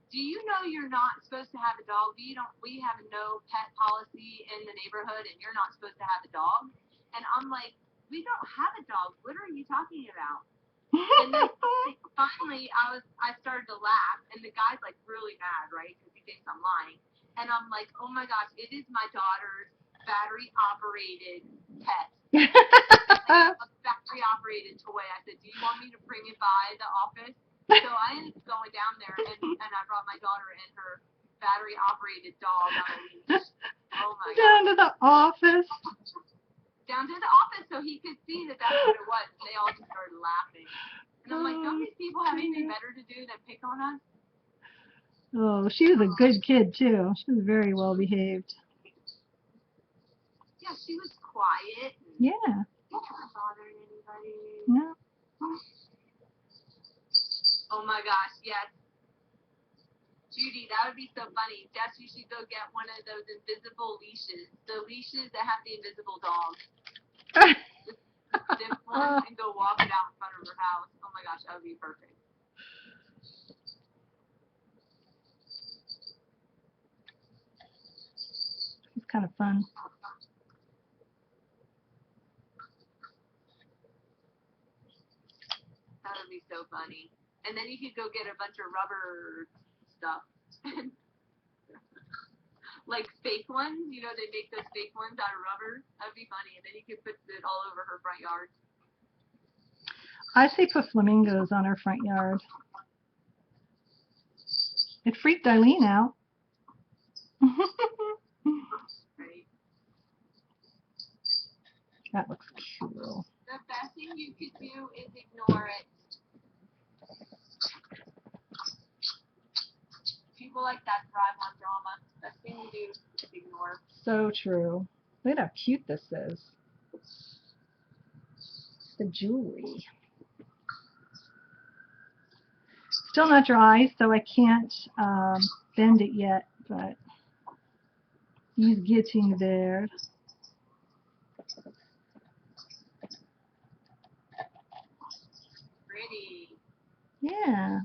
do you know you're not supposed to have a dog? We have a no pet policy in the neighborhood, and you're not supposed to have a dog. And I'm like, we don't have a dog. What are you talking about? And then finally, I started to laugh, and the guy's like really mad, right? Because he thinks I'm lying. And I'm like, oh my gosh, it is my daughter's battery operated pet. A battery operated toy. I said, do you want me to bring it by the office? So I ended up going down there, and I brought my daughter and her battery-operated dog on a leash. Oh, my God. Down to the office? Down to the office so he could see that that's what it was, and they all just started laughing. And I'm like, don't these people have anything better to do than pick on us? Oh, she was a good kid, too. She was very well behaved. Yeah, she was quiet. Yeah. Not bothering anybody. Yeah. Oh, my gosh, yes. Judy, that would be so funny. Jess, you should go get one of those invisible leashes. The leashes that have the invisible dog. Zip one and go walk it out in front of her house. Oh my gosh, that would be perfect. It's kind of fun. That would be so funny. And then you could go get a bunch of rubber stuff. Like fake ones, you know, they make those fake ones out of rubber. That would be funny. And then you could put it all over her front yard. I say put flamingos on her front yard. It freaked Eileen out. Right. That looks cool. The best thing you could do is ignore it. People like that thrive on drama. Best thing to do is ignore. So true. Look at how cute this is. The jewelry. Still not dry, so I can't bend it yet, but he's getting there. Pretty. Yeah.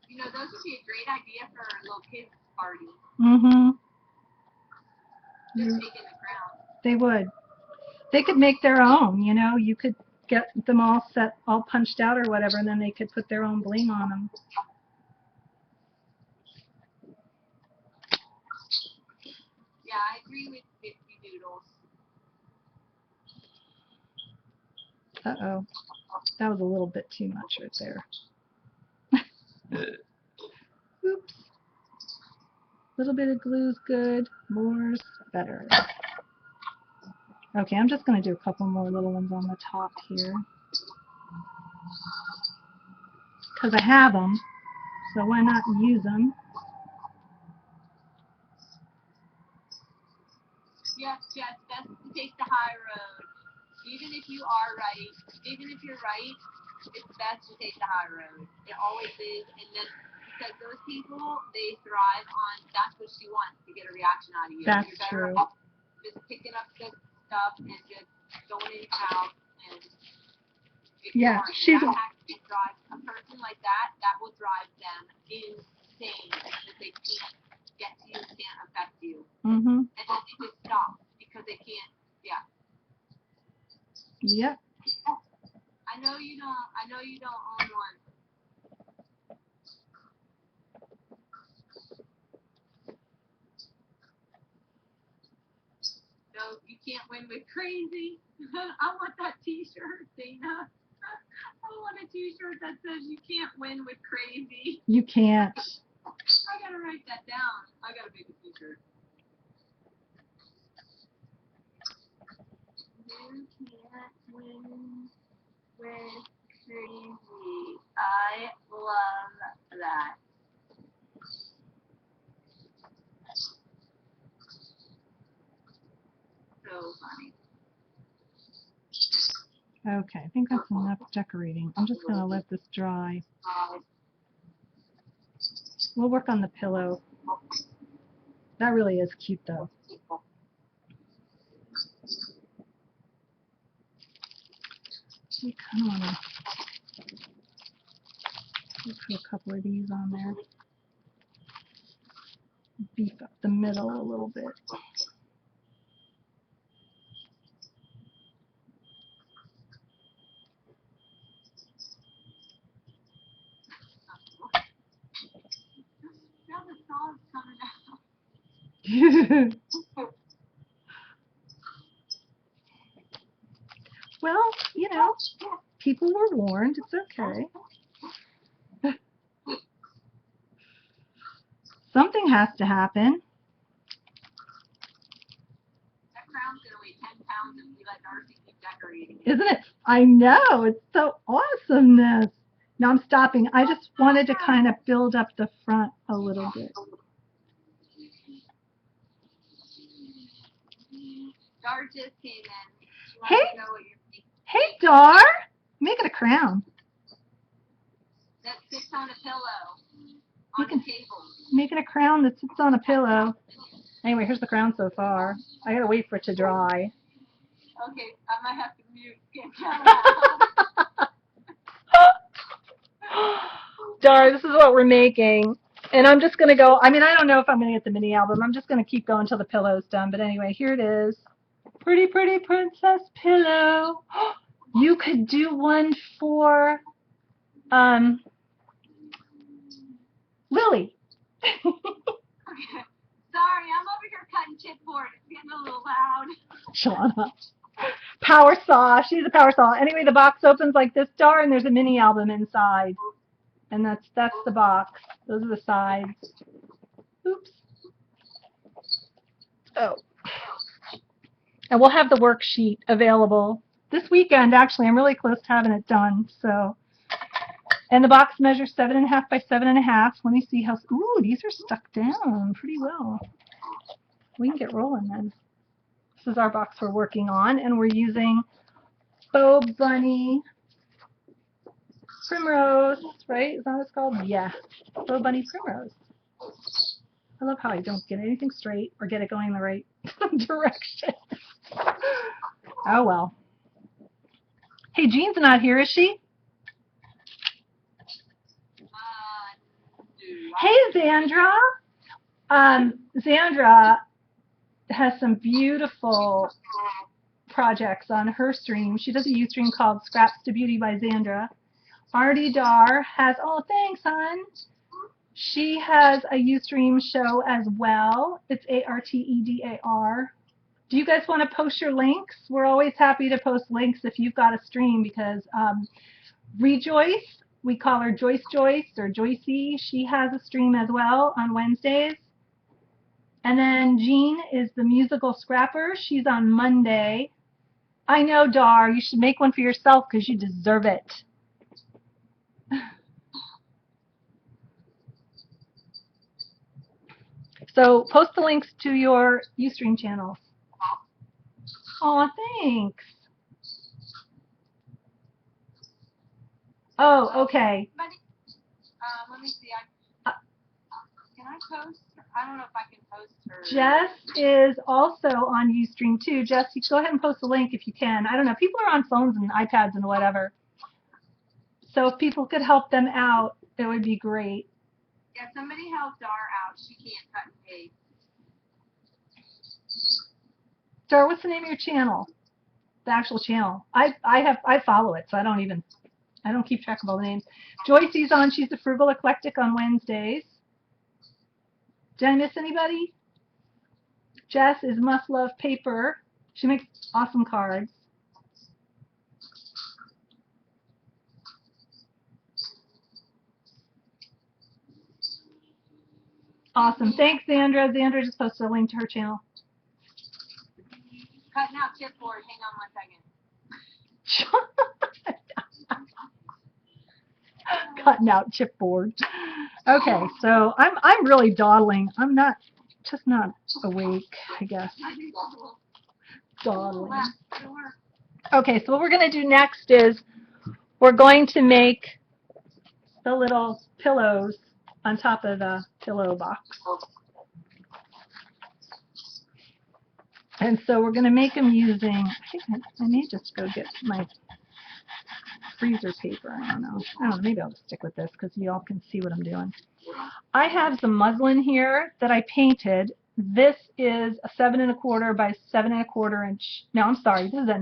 You know, those would be a great idea for a little kids party. Mm-hmm. Just making the crown. They would. They could make their own, you know. You could get them all set, all punched out or whatever, and then they could put their own bling on them. Yeah, I agree with 50 Doodles. Uh-oh. That was a little bit too much right there. Oops. A little bit of glue's good. More's better. Okay, I'm just going to do a couple more little ones on the top here. Because I have them, so why not use them? Yes, yes, best to take the high road. Even if you are right, even if you're right, it's best to take the high road. It always is, and then because those people, they thrive on, that's what she wants, to get a reaction out of you. That's you're better true. off just picking up the stuff and just going in your house and Yeah, she's that actually drives a person like that. That will drive them insane because they can't get to you, can't affect you, and then they just stop because they can't. Yeah. Yep. I know you don't own one. can't win with crazy. I want that t-shirt, Dana. I want a t-shirt that says you can't win with crazy. You can't. I gotta write that down. I gotta make a t-shirt. You can't win with crazy. I love that. So funny. Okay, I think that's enough decorating. I'm just going to let this dry. We'll work on the pillow. That really is cute, though. We kind of want to put a couple of these on there. Beef up the middle a little bit. Now the song's coming out. Well, you know, people were warned. It's okay. Something has to happen. That crown's gonna weigh 10 pounds and we let Darcy keep decorating. Isn't it? I know. It's so awesomeness. Now I'm stopping. I just wanted to kind of build up the front a little bit. Dar just came in. She wants Hey. to know what you're thinking. Hey, Dar. Make it a crown. That sits on a pillow on the table. Making a crown that sits on a pillow. Anyway, here's the crown so far. I gotta wait for it to dry. Okay, I might have to mute. Dar, this is what we're making. And I'm just going to go, I mean, I don't know if I'm going to get the mini album. I'm just going to keep going until the pillow's done. But anyway, here it is. Pretty, pretty princess pillow. You could do one for Lily. Sorry, I'm over here cutting chipboard. It's getting a little loud. Shauna. Power saw. She's a power saw. Anyway, the box opens like this, Dar, and there's a mini album inside. And that's the box. Those are the sides. Oops. Oh. And we'll have the worksheet available this weekend. Actually, I'm really close to having it done. So, and the box measures 7.5 by 7.5. Let me see how. Ooh, these are stuck down pretty well. We can get rolling then. This is our box we're working on, and we're using Faux Bunny Primrose, right? Is that what it's called? Yeah, Faux Bunny Primrose. I love how I don't get anything straight or get it going the right direction. Oh well. Hey, Jean's not here, is she? Hey, Xandra. Xandra has some beautiful projects on her stream. She does a Ustream called Scraps to Beauty by Xandra. Artie Dar has, oh, thanks, hon. She has a Ustream show as well. It's ARTEDAR. Do you guys want to post your links? We're always happy to post links if you've got a stream because Rejoice, we call her Joyce or Joycey. She has a stream as well on Wednesdays. And then Jean is the musical scrapper. She's on Monday. I know, Dar, you should make one for yourself because you deserve it. So post the links to your Ustream channels. Aw, thanks. Oh, okay. Let me see. Can I post? I don't know if I can post her. Jess is also on Ustream too. Jess, you go ahead and post the link if you can. I don't know. People are on phones and iPads and whatever. So if people could help them out, it would be great. Yeah, somebody help Dar out. She can't cut and paste. Dar, what's the name of your channel? The actual channel. I follow it, so I don't keep track of all the names. Joycey's on. She's the Frugal Eclectic on Wednesdays. Did I miss anybody? Jess is Must Love Paper. She makes awesome cards. Awesome. Thanks, Xandra. Xandra just posted a link to her channel. Cutting out chipboard. Hang on 1 second. Cutting out chipboard. Okay, so I'm really dawdling. I'm just not awake, I guess. Dawdling. Okay, so what we're going to do next is we're going to make the little pillows on top of the pillow box. And so we're going to make them using, I think I may just go get my freezer paper. I don't know, maybe I'll just stick with this because you all can see what I'm doing. I have some muslin here that I painted. This is a 7 1/4 by 7 1/4 inch. No, I'm sorry. This is a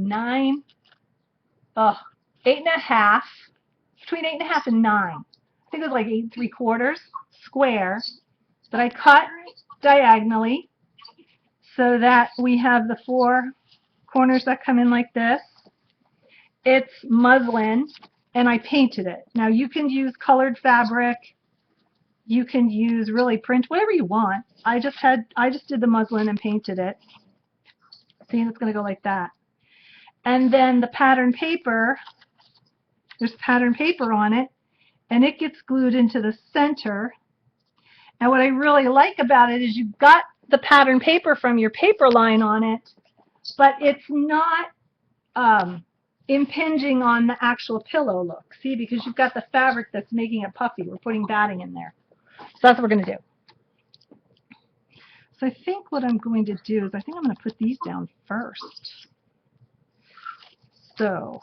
8 1/2, between 8 1/2 and 9. I think it's like 8 3/4 square that I cut diagonally so that we have the 4 corners that come in like this. It's muslin, and I painted it. Now you can use colored fabric. You can use really print, whatever you want. I just did the muslin and painted it. See, it's going to go like that. And then the pattern paper, there's pattern paper on it, and it gets glued into the center. And what I really like about it is you've got the pattern paper from your paper line on it, but it's not impinging on the actual pillow look. See, because you've got the fabric that's making it puffy. We're putting batting in there. So that's what we're going to do. So I think what I'm going to do is I think I'm going to put these down first. So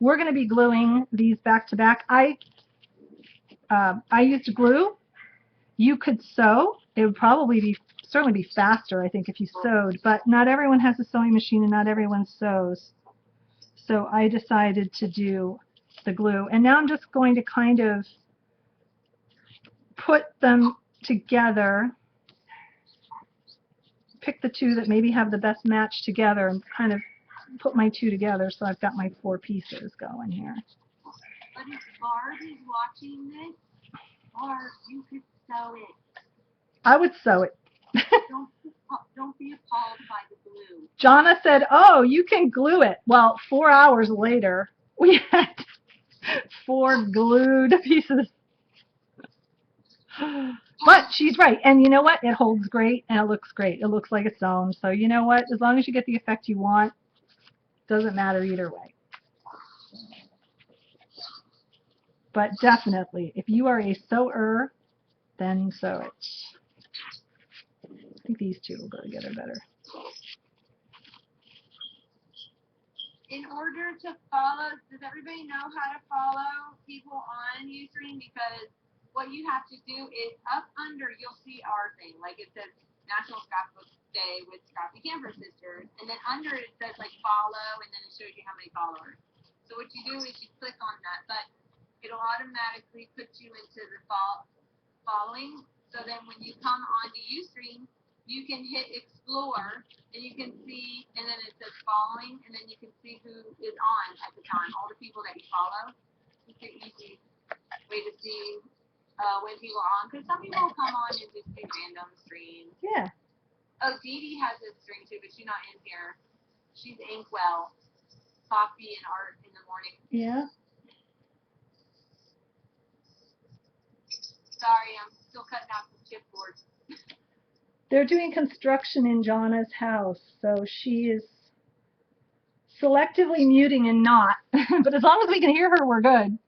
we're going to be gluing these back to back. I used glue. You could sew. It would probably certainly be faster, I think, if you sewed, but not everyone has a sewing machine and not everyone sews. So I decided to do the glue. And now I'm just going to kind of put them together, pick the two that maybe have the best match together and kind of put my two together so I've got my 4 pieces going here. But if Barb is watching this, Barb, you could sew it. I would sew it. Don't be appalled by the glue. Jonna said, oh, you can glue it. Well, 4 hours later, we had 4 glued pieces. But she's right. And you know what? It holds great and it looks great. It looks like it's sewn. So you know what? As long as you get the effect you want, doesn't matter either way. But definitely, if you are a sewer, then sew it. I think these two will go together better. In order to follow, does everybody know how to follow people on Ustream? Because what you have to do is up under, you'll see our thing. Like it says National Scrapbook Day with Scrappy Camper Sisters. And then under it says like follow, and then it shows you how many followers. So what you do is you click on that, but it'll automatically put you into the following. So then when you come onto Ustream, you can hit explore and you can see, and then it says following, and then you can see who is on at the time, all the people that you follow. It's an easy way to see when people are on, because some people will come on and just do random streams. Yeah. Oh, Dee Dee has a stream too, but she's not in here. She's Inkwell, coffee and art in the morning. Yeah. Sorry, I'm still cutting out some chipboards. They're doing construction in Jonna's house, so she is selectively muting and not. But as long as we can hear her, we're good.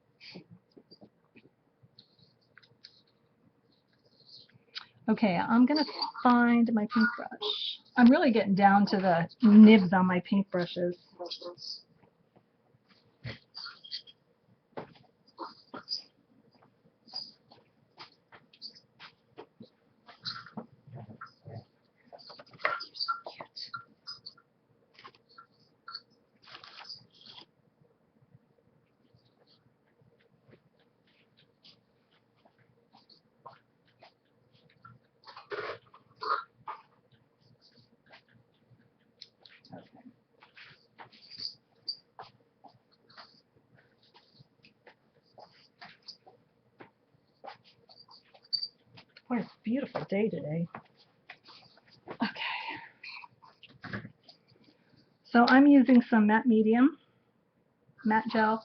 Okay, I'm going to find my paintbrush. I'm really getting down to the nibs on my paintbrushes. Okay. Boy, it's a beautiful day today. Okay. So I'm using some matte medium, matte gel.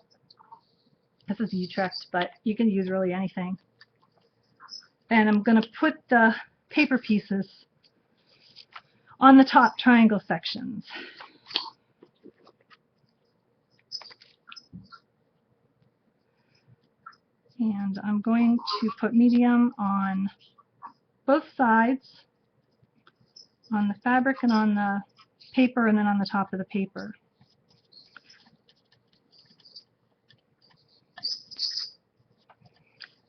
This is Utrecht, but you can use really anything. And I'm going to put the paper pieces on the top triangle sections. And I'm going to put medium on both sides, on the fabric and on the paper, and then on the top of the paper.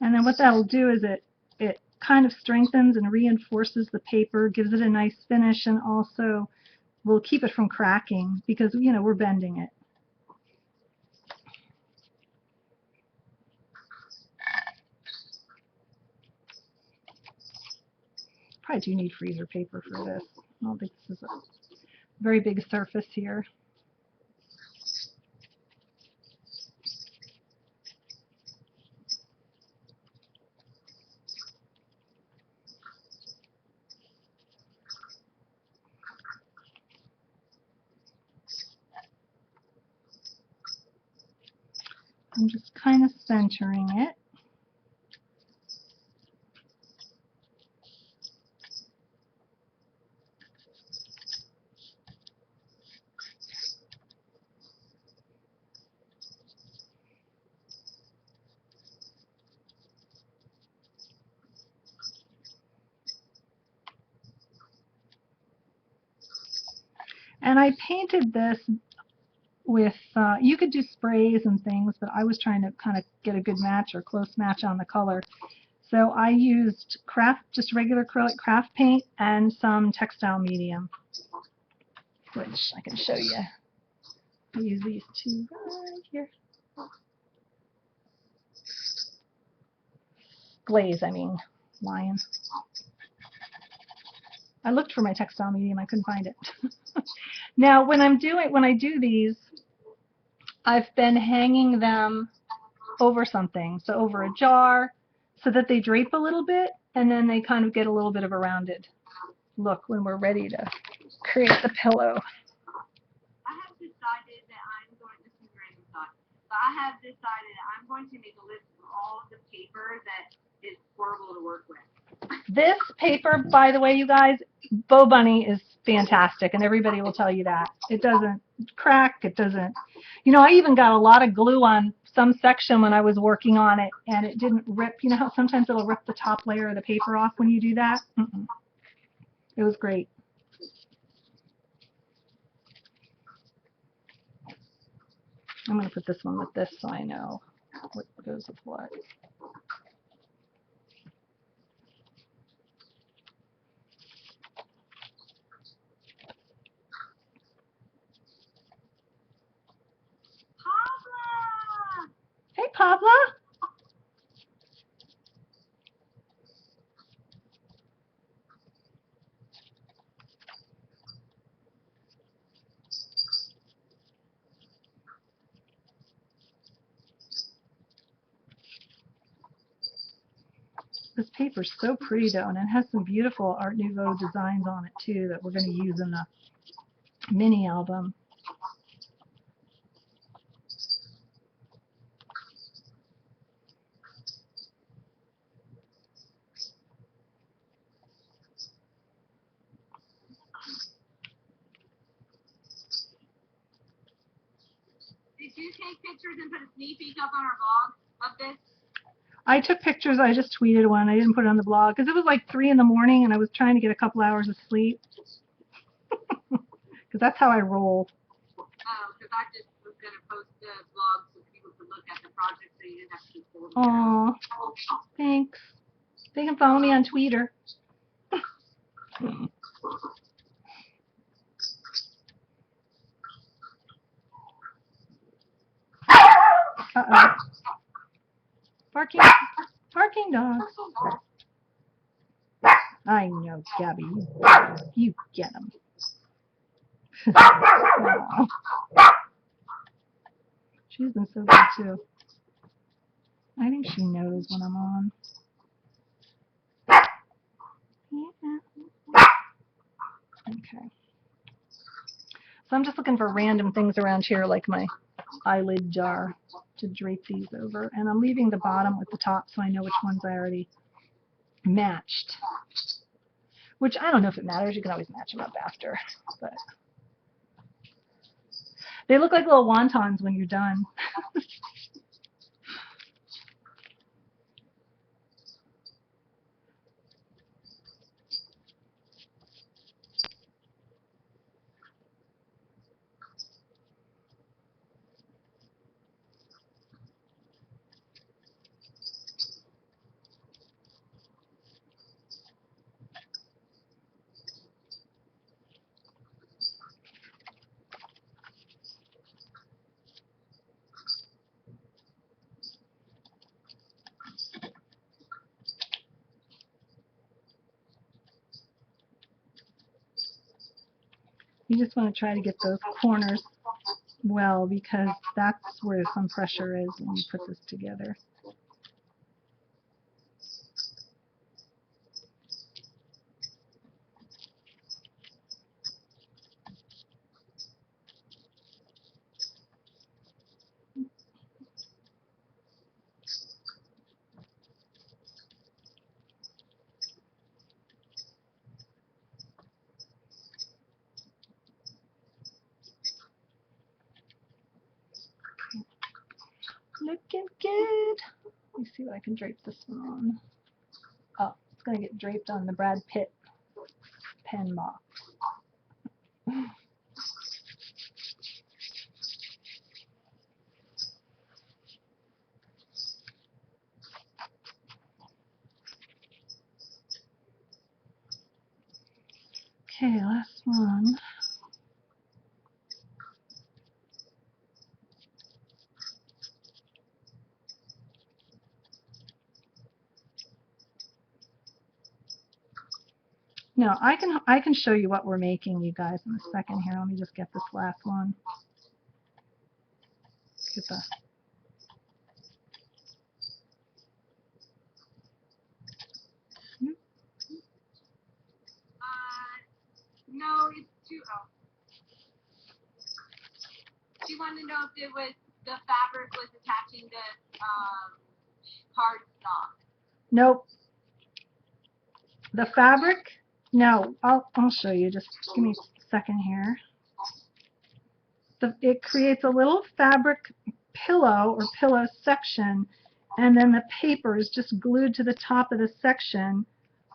And then what that will do is it kind of strengthens and reinforces the paper, gives it a nice finish, and also will keep it from cracking because, you know, we're bending it. Probably do need freezer paper for this. I don't think this is a very big surface here. I'm just kind of centering it. And I painted this with, you could do sprays and things, but I was trying to kind of get a good match or close match on the color. So I used just regular acrylic craft paint and some textile medium, which I can show you. I use these two right here. Glaze, I mean, lion. I looked for my textile medium, I couldn't find it. Now, when I do these, I've been hanging them over something, so over a jar, so that they drape a little bit, and then they kind of get a little bit of a rounded look when we're ready to create the pillow. I have decided that I'm going, this is a random thought, but I have decided that I'm going to make a list of all of the paper that is horrible to work with. This paper, by the way, you guys, Bow Bunny is fantastic, and everybody will tell you that. It doesn't crack, it doesn't, you know, I even got a lot of glue on some section when I was working on it, and it didn't rip. You know how sometimes it'll rip the top layer of the paper off when you do that? It was great. I'm going to put this one with this so I know what goes with what. Pabla! Hey, Pabla. This paper's so pretty though, and it has some beautiful Art Nouveau designs on it too that we're going to use in the mini album. Did you take pictures and put a sneak peek up on our blog of this? I took pictures. I just tweeted one. I didn't put it on the blog because it was like 3 in the morning and I was trying to get a couple hours of sleep. Because that's how I roll. Oh, because I just was going to post the blog so people could look at the project so you didn't have to keep holding it. Aw, thanks. They can follow me on Twitter. Uh-oh. Barking dogs. I know, Gabby. You get them. She's been so good, too. I think she knows when I'm on. Okay. So I'm just looking for random things around here, like my eyelid jar, to drape these over. And I'm leaving the bottom with the top so I know which ones I already matched. Which I don't know if it matters. You can always match them up after. But they look like little wontons when you're done. You just want to try to get those corners well, because that's where some pressure is when you put this together. Looking good. Let me see what I can drape this one on. Oh, it's going to get draped on the Brad Pitt pen box. Okay, last one. No, I can show you what we're making, you guys, in a second here. Let me just get this last one. Get the No, it's too. Oh. She wanted to know if it was the fabric was attaching the cardstock. Nope. The fabric? No, I'll show you. Just give me a second here. It creates a little fabric pillow or pillow section, and then the paper is just glued to the top of the section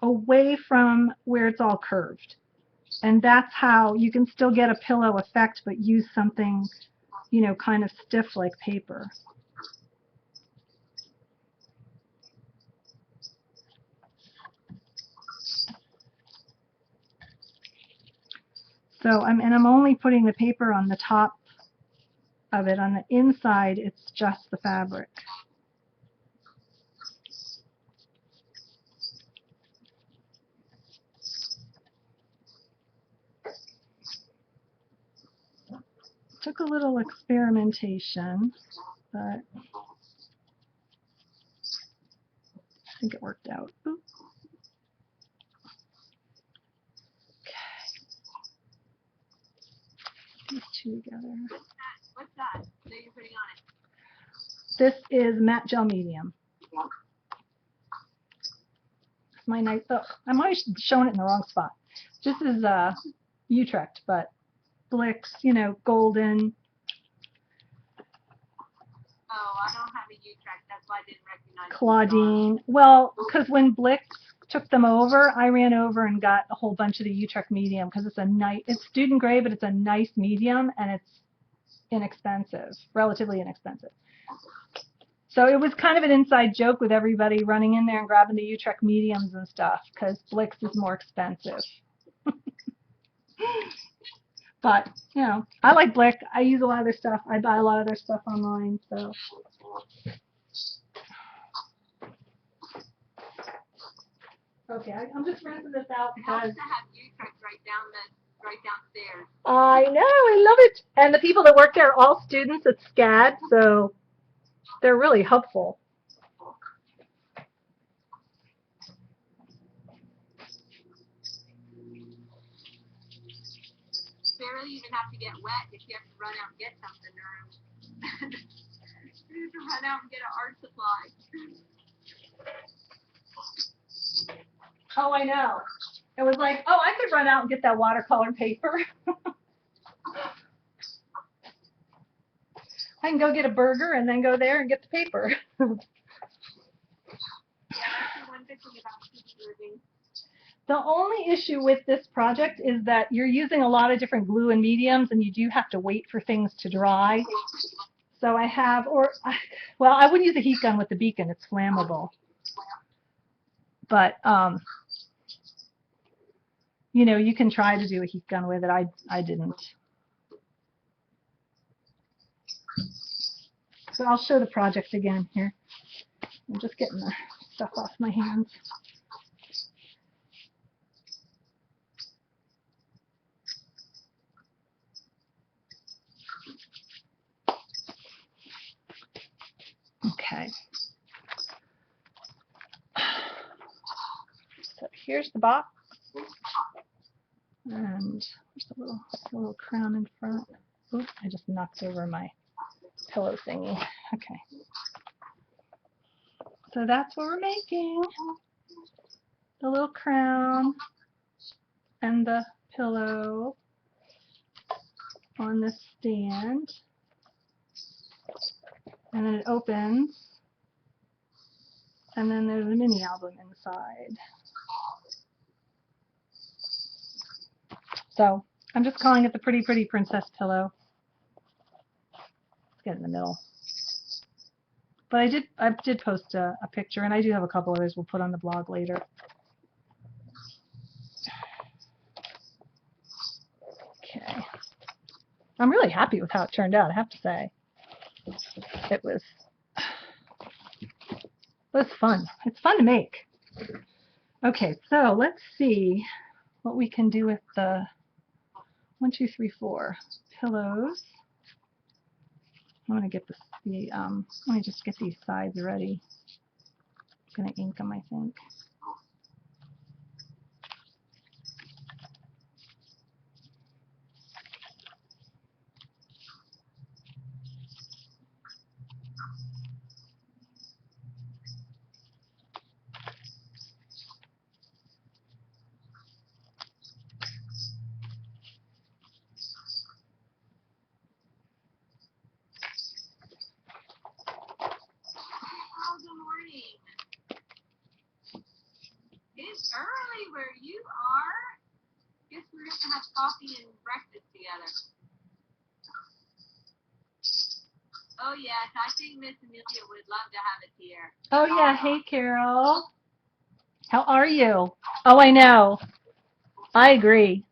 away from where it's all curved. And that's how you can still get a pillow effect, but use something, you know, kind of stiff like paper. So I'm only putting the paper on the top of it. On the inside, it's just the fabric. Took a little experimentation, but I think it worked out. Oops. These two together. What's that that you're putting on it? This is matte gel medium. It's my nice. Oh, I'm always showing it in the wrong spot. This is Utrecht, but Blick's, you know, golden. Oh, I don't have a U-track. That's why I didn't recognize. Claudine. Well, because when Blick took them over, I ran over and got a whole bunch of the Utrecht medium because it's a nice. It's student grade, but it's a nice medium and it's inexpensive, relatively inexpensive. So it was kind of an inside joke with everybody running in there and grabbing the Utrecht mediums and stuff because Blick's is more expensive. But, you know, I like Blick. I use a lot of their stuff. I buy a lot of their stuff online, so. Okay, I'm just rinsing this out It helps because to have U-track right downstairs. I know, I love it. And the people that work there are all students at SCAD, so they're really helpful. really even have to get wet if you have to run out and get something, or you have to run out and get an art supply. Oh, I know. It was like, oh, I could run out and get that watercolor paper. I can go get a burger and then go there and get the paper. Yeah, that's the one good thing about keeping moving. The only issue with this project is that you're using a lot of different glue and mediums, and you do have to wait for things to dry. So I have, well, I wouldn't use a heat gun with the beacon. It's flammable. But, you know, you can try to do a heat gun with it. I didn't. So I'll show the project again here. I'm just getting the stuff off my hands. Okay. So here's the box. And there's a little crown in front. Oops, I just knocked over my pillow thingy. Okay. So that's what we're making. The little crown and the pillow on this stand. And then it opens. And then there's a mini album inside. So I'm just calling it the Pretty Pretty Princess Pillow. Let's get in the middle. But I did post a picture, and I do have a couple others we'll put on the blog later. Okay. I'm really happy with how it turned out, I have to say. It was fun. It's fun to make. Okay, so let's see what we can do with the 1, 2, 3, 4 pillows. I'm gonna get let me just get these sides ready. I'm gonna ink them, I think. It's early where you are. Guess we're gonna have coffee and breakfast together. Oh yes, I think Miss Amelia would love to have us here. Oh yeah, hey Carol. How are you? Oh, I know. I agree.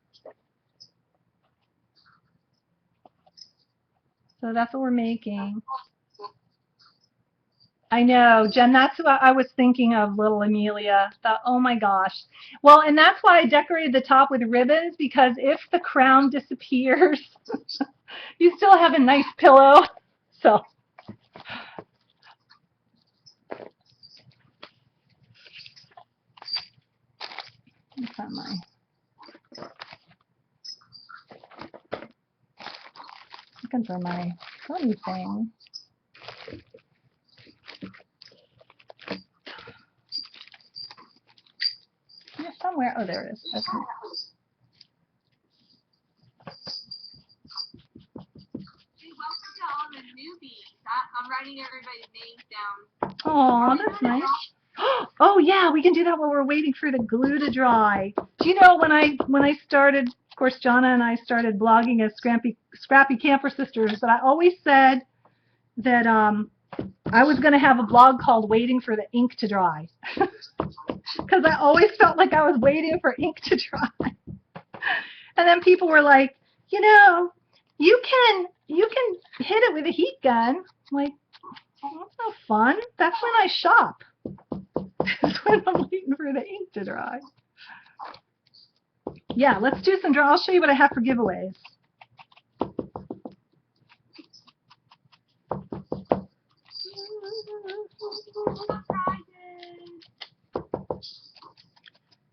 So that's what we're making. I know, Jen, that's what I was thinking of, little Amelia. Thought, oh my gosh. Well, and that's why I decorated the top with ribbons, because if the crown disappears, you still have a nice pillow. So. Looking for my funny thing. Here somewhere. Oh, there it is. Okay. Hey, welcome to all the newbies. I'm writing everybody's names down. Oh, that's nice. Oh yeah, we can do that while we're waiting for the glue to dry. Do you know when I started, of course, Jonna and I started blogging as Scrappy Camper Sisters, but I always said that I was going to have a blog called Waiting for the Ink to Dry. Because I always felt like I was waiting for ink to dry. And then people were like, you know, you can hit it with a heat gun. I'm like, oh, that's no fun. That's when I shop. That's when I'm waiting for the ink to dry. Yeah, let's do some draw. I'll show you what I have for giveaways.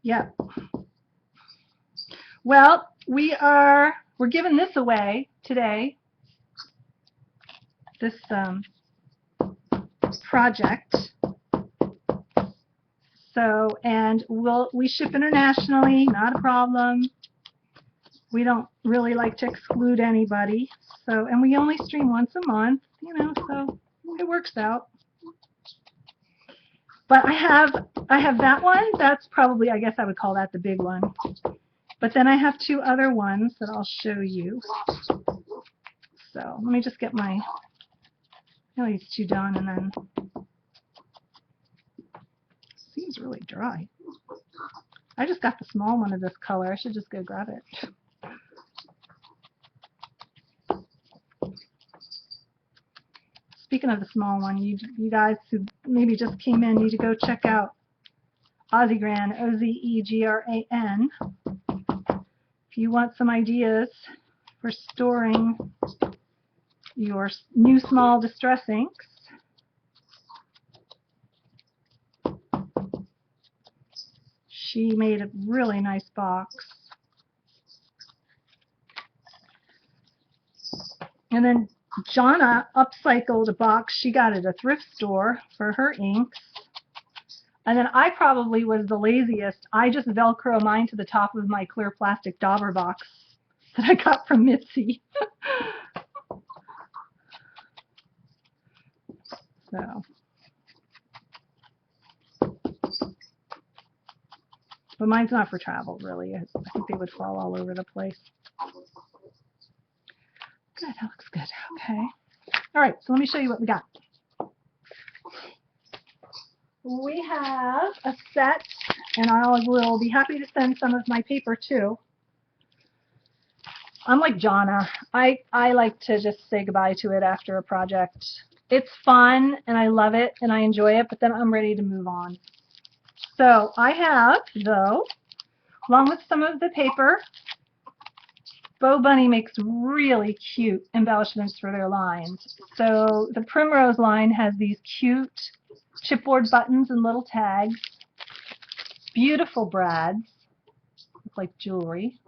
Yeah. Well, we're we're giving this away today, this project. So, and we ship internationally, not a problem. We don't really like to exclude anybody. So, and we only stream once a month, you know, so it works out. But I have that one. That's probably, I guess I would call that the big one. But then I have two other ones that I'll show you. So let me just get these two done, and then seems really dry. I just got the small one of this color. I should just go grab it. Speaking of the small one, you guys who maybe just came in need to go check out Ozegran, Ozegran. If you want some ideas for storing your new small distress inks. She made a really nice box. And then Jonna upcycled a box she got at a thrift store for her inks. And then I probably was the laziest. I just Velcro mine to the top of my clear plastic dauber box that I got from Mitzi. So, but mine's not for travel, really. I think they would fall all over the place. Good, that looks good. Okay. All right, so let me show you what we got. We have a set, and I will be happy to send some of my paper too. I'm like Jonna. I like to just say goodbye to it after a project. It's fun, and I love it, and I enjoy it, but then I'm ready to move on. So I have, though, along with some of the paper, Bo Bunny makes really cute embellishments for their lines. So the Primrose line has these cute chipboard buttons and little tags, beautiful brads, look like jewelry,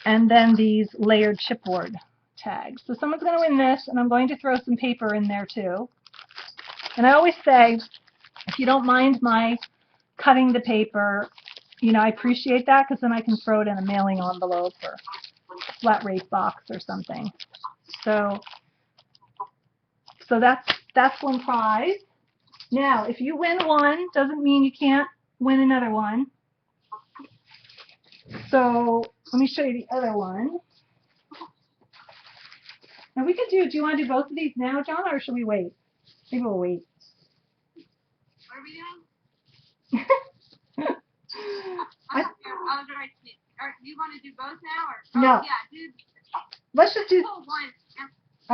and then these layered chipboard tags. So someone's going to win this, and I'm going to throw some paper in there too. And I always say, if you don't mind my cutting the paper, you know, I appreciate that, because then I can throw it in a mailing envelope or flat rate box or something. So that's one prize. Now, if you win one, doesn't mean you can't win another one. So let me show you the other one. Now we could do you want to do both of these now, John, or should we wait? Maybe we'll wait. What are we doing? I was right. Do you want to do both now, or? No. Oh, yeah, dude. Let's just do. Pull one.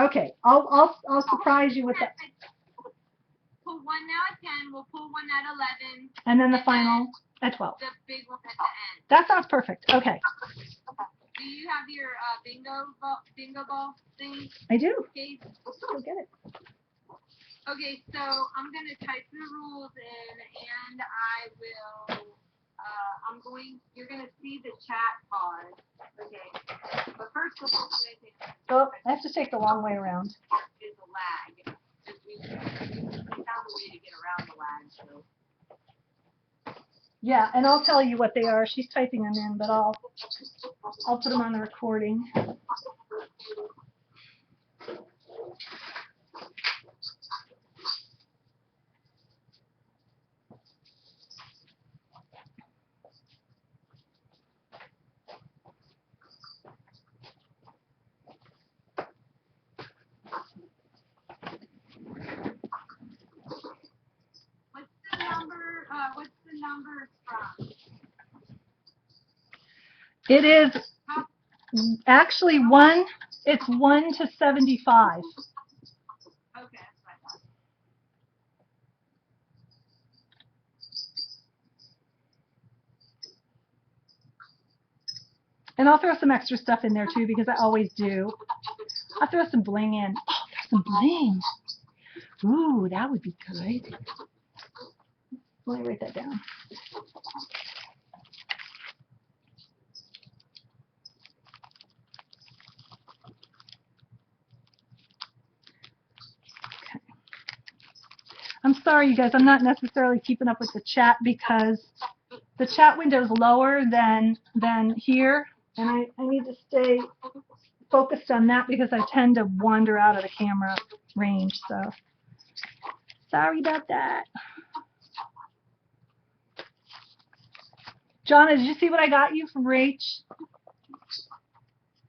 Okay, I'll surprise you with that. Pull one now at 10. We'll pull one at 11. And then the final at 12. The big one at the end. That sounds perfect. Okay. Do you have your bingo ball thing? I do. Okay. Let's go get it. Okay, so I'm gonna type the rules in, and I will. You're gonna see the chat pause. Okay. But first, Oh, I have to take the long way around. Is the lag. We found a way to get around the lag. So. Yeah, and I'll tell you what they are. She's typing them in, but I'll put them on the recording. What's the number from? It is actually it's 1 to 75. Okay, that's what I thought. And I'll throw some extra stuff in there too, because I always do. I'll throw some bling in. Oh, there's some bling. Ooh, that would be good. Let me write that down. I'm sorry, you guys. I'm not necessarily keeping up with the chat because the chat window is lower than here, and I need to stay focused on that because I tend to wander out of the camera range. So sorry about that. Jonna, did you see what I got you from Rach?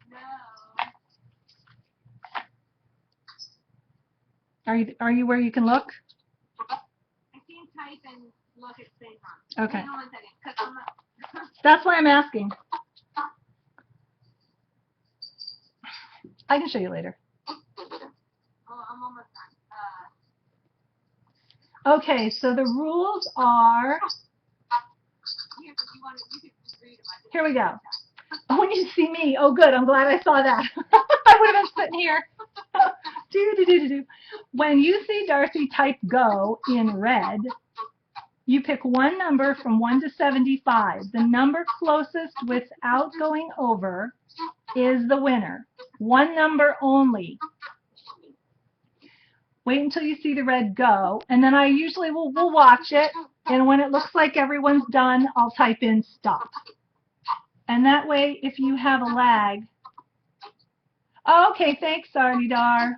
No. Are you where you can look? I can't type and look at the same time. Okay. Hang on 1 second, 'cause I'm not. That's why I'm asking. I can show you later. Oh, I'm almost done. Okay, so the rules are, here we go. When you see me, oh good, I'm glad I saw that. I would have been sitting here. When you see Darcy type go in red, you pick one number from 1 to 75. The number closest without going over is the winner. One number only. Wait until you see the red go, and then I usually will watch it, and when it looks like everyone's done, I'll type in stop. And that way, if you have a lag, oh, okay, thanks, Sardidar.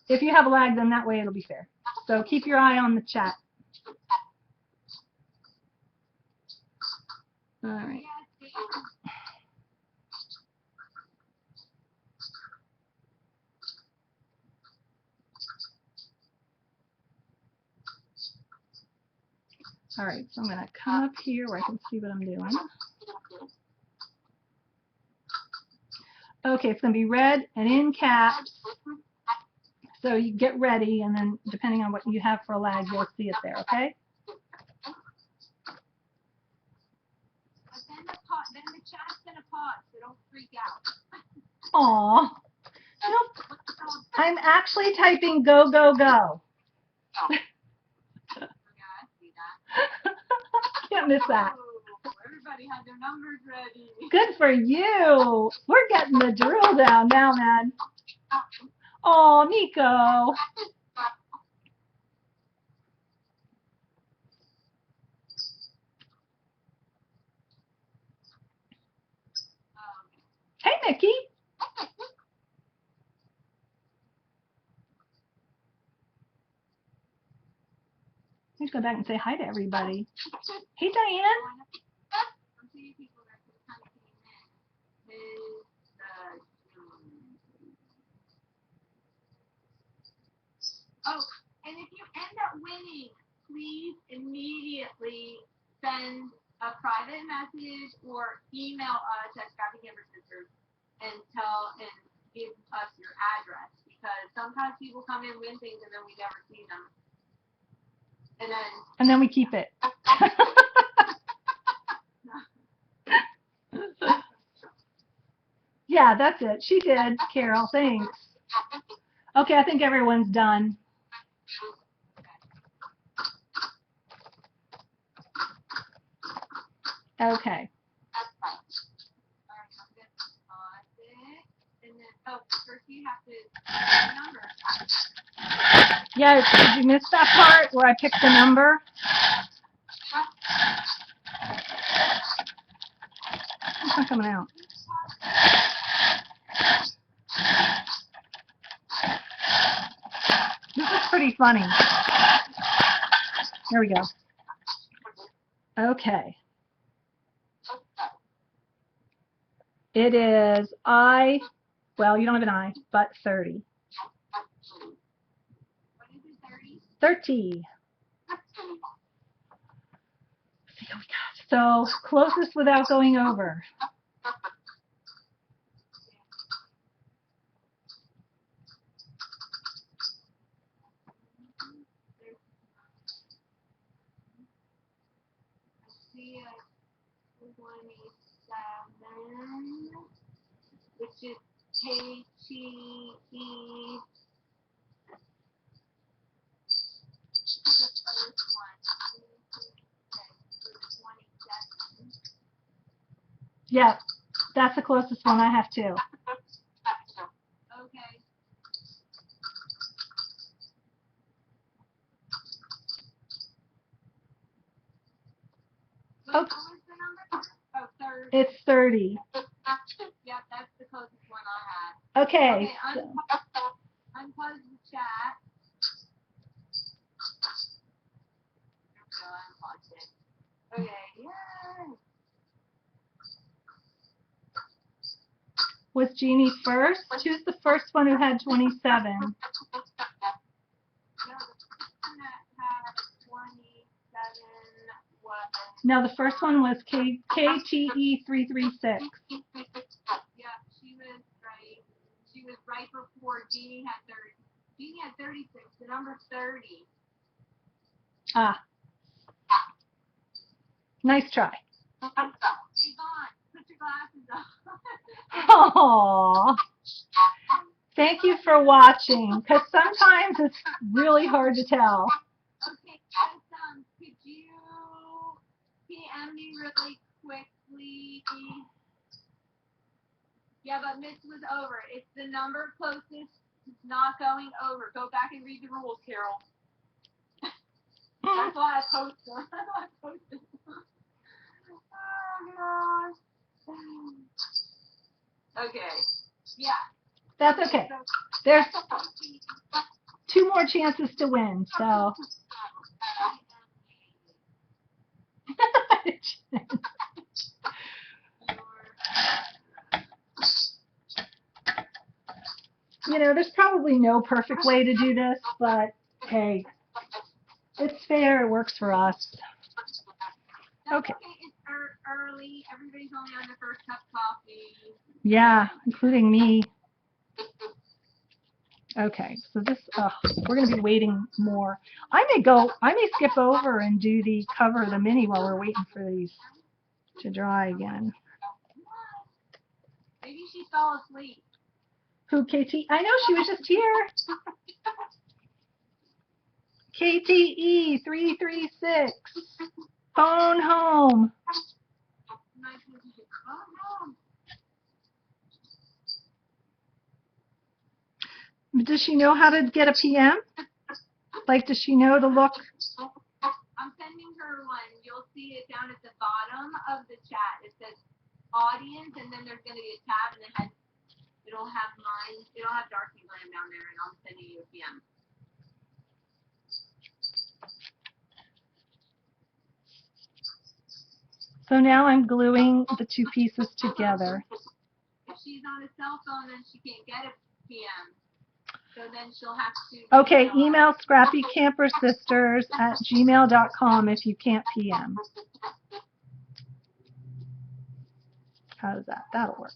If you have a lag, then that way it'll be fair. So keep your eye on the chat. All right. All right, so I'm going to come up here where I can see what I'm doing. Okay, it's going to be red and in caps. So you get ready, and then depending on what you have for a lag, you'll see it there, okay? But then the chat's going to pause, so don't freak out. Aw. Nope. I'm actually typing go, go, go. Can't miss that. Everybody had their numbers ready. Good for you. We're getting the drill down now, man. Oh, Nico. Hey, Mickey. Let's go back and say hi to everybody. Hey, Diane. Oh, and if you end up winning, please immediately send a private message or email us at Scrappy Camper Sisters and give us your address, because sometimes people come in, win things, and then we never see them. And then we keep it. Yeah, that's it. She did, Carol. Thanks. Okay, I think everyone's done. Okay. First you have to pick the number. Yeah, did you miss that part where I picked the number? It's not coming out. This is pretty funny. There we go. Okay. It is well, you don't have an I, but 30. What is it, 30? 30. Let's see what we got. So, closest without going over. I see a 27, which is KTE. Yeah, that's the closest one I have too. Okay. It's 30. Yep, that's the closest one I had. Okay. Okay, unpause the chat. So I unpaused it. Okay, yay! Was Jeannie first? Who's the first one who had 27? No, the person that had 27 was... No, the first one was KTE336. Yeah, she was right. She was right before Jeannie had 30. Jeannie had 36. The number 30. Ah. Nice try. Hey, Vaughn, put your glasses on. Aww. Thank you for watching, because sometimes it's really hard to tell. Okay, guys, could you PM me really quickly? Yeah, but Miss was over. It's the number closest. It's not going over. Go back and read the rules, Carol. That's why I posted. Oh, gosh. Okay. Yeah. That's okay. There's 2 more chances to win, so. You know, there's probably no perfect way to do this, but hey, it's fair. It works for us. Okay. It's early. Everybody's only on their first cup of coffee. Yeah, including me. Okay, so this, we're going to be waiting more. I may skip over and do the cover of the mini while we're waiting for these to dry again. Maybe she fell asleep. Who, KT? I know, she was just here. KTE 336. Phone home. Does she know how to get a PM? Like, does she know to look? I'm sending her one. You'll see it down at the bottom of the chat. It says audience, and then there's going to be a tab, and it'll have mine. It'll have Darcy Glam down there, and I'm sending you a PM. So now I'm gluing the 2 pieces together. If she's on a cell phone, then she can't get a PM. So then she'll have to... Okay, email scrappycampersisters@gmail.com if you can't PM. How's that? That'll work.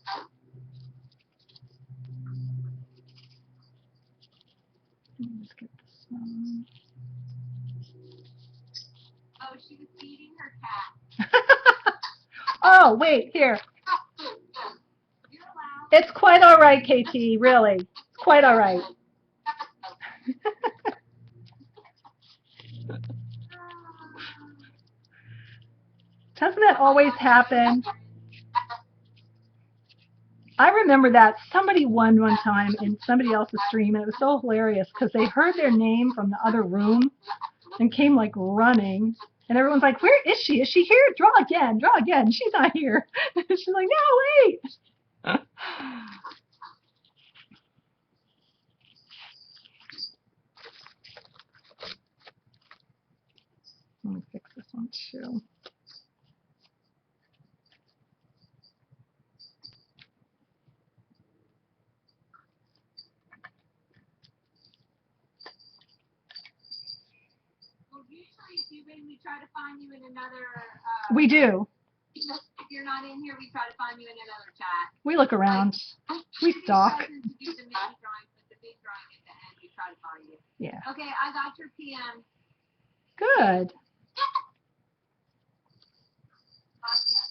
Let me just get this one. Oh, she was feeding her cat. Oh, wait, here. It's quite all right, KT, really. It's quite all right. Doesn't that always happen? I remember that somebody won one time in somebody else's stream, and it was so hilarious because they heard their name from the other room and came like running. And everyone's like, where is she? Is she here? Draw again, draw again. She's not here. She's like, no, wait. Let me fix this one too. Well, usually we try to find you in another... We do. If you're not in here, we try to find you in another chat. We look around. We stalk. Do the mini drawings, but the big drawing at the end, we try to find you. Yeah. Okay, I got your PM. Good. Gotcha.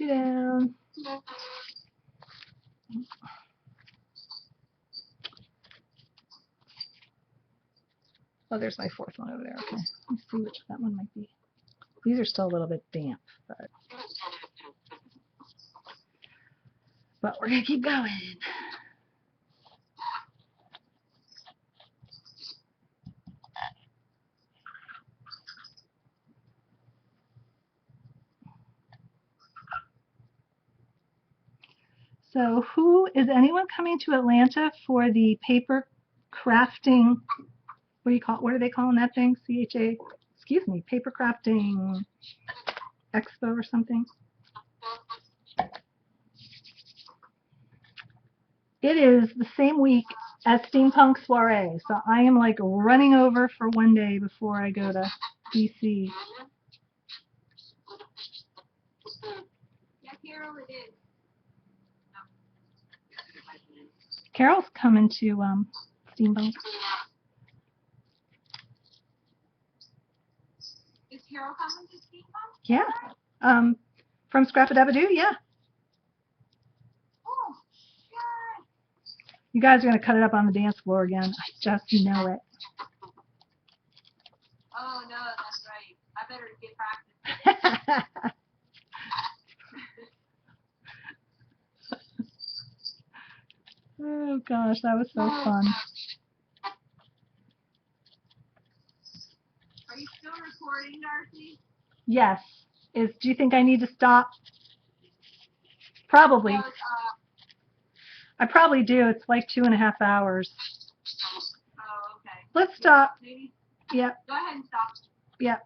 you down. Oh, there's my fourth one over there. Okay, let's see which that one might be. These are still a little bit damp, but we're gonna keep going. So is anyone coming to Atlanta for the paper crafting, what are they calling that thing? Paper crafting expo or something? It is the same week as Steampunk Soiree, so I am like running over for one day before I go to DC. Yeah, Carol, it is. Carol's coming to Steampunk. Is Carol coming to Steampunk? Yeah. From Scrap-a-Dab-a-Doo, yeah. Oh, yeah. You guys are going to cut it up on the dance floor again. I just know it. Oh, no, that's right. I better get practice. Oh, gosh, that was so fun. Are you still recording, Darcy? Yes. Do you think I need to stop? Probably. No, I probably do. It's like 2.5 hours. oh, okay. Let's stop. Maybe. Yep. Go ahead and stop. Yep.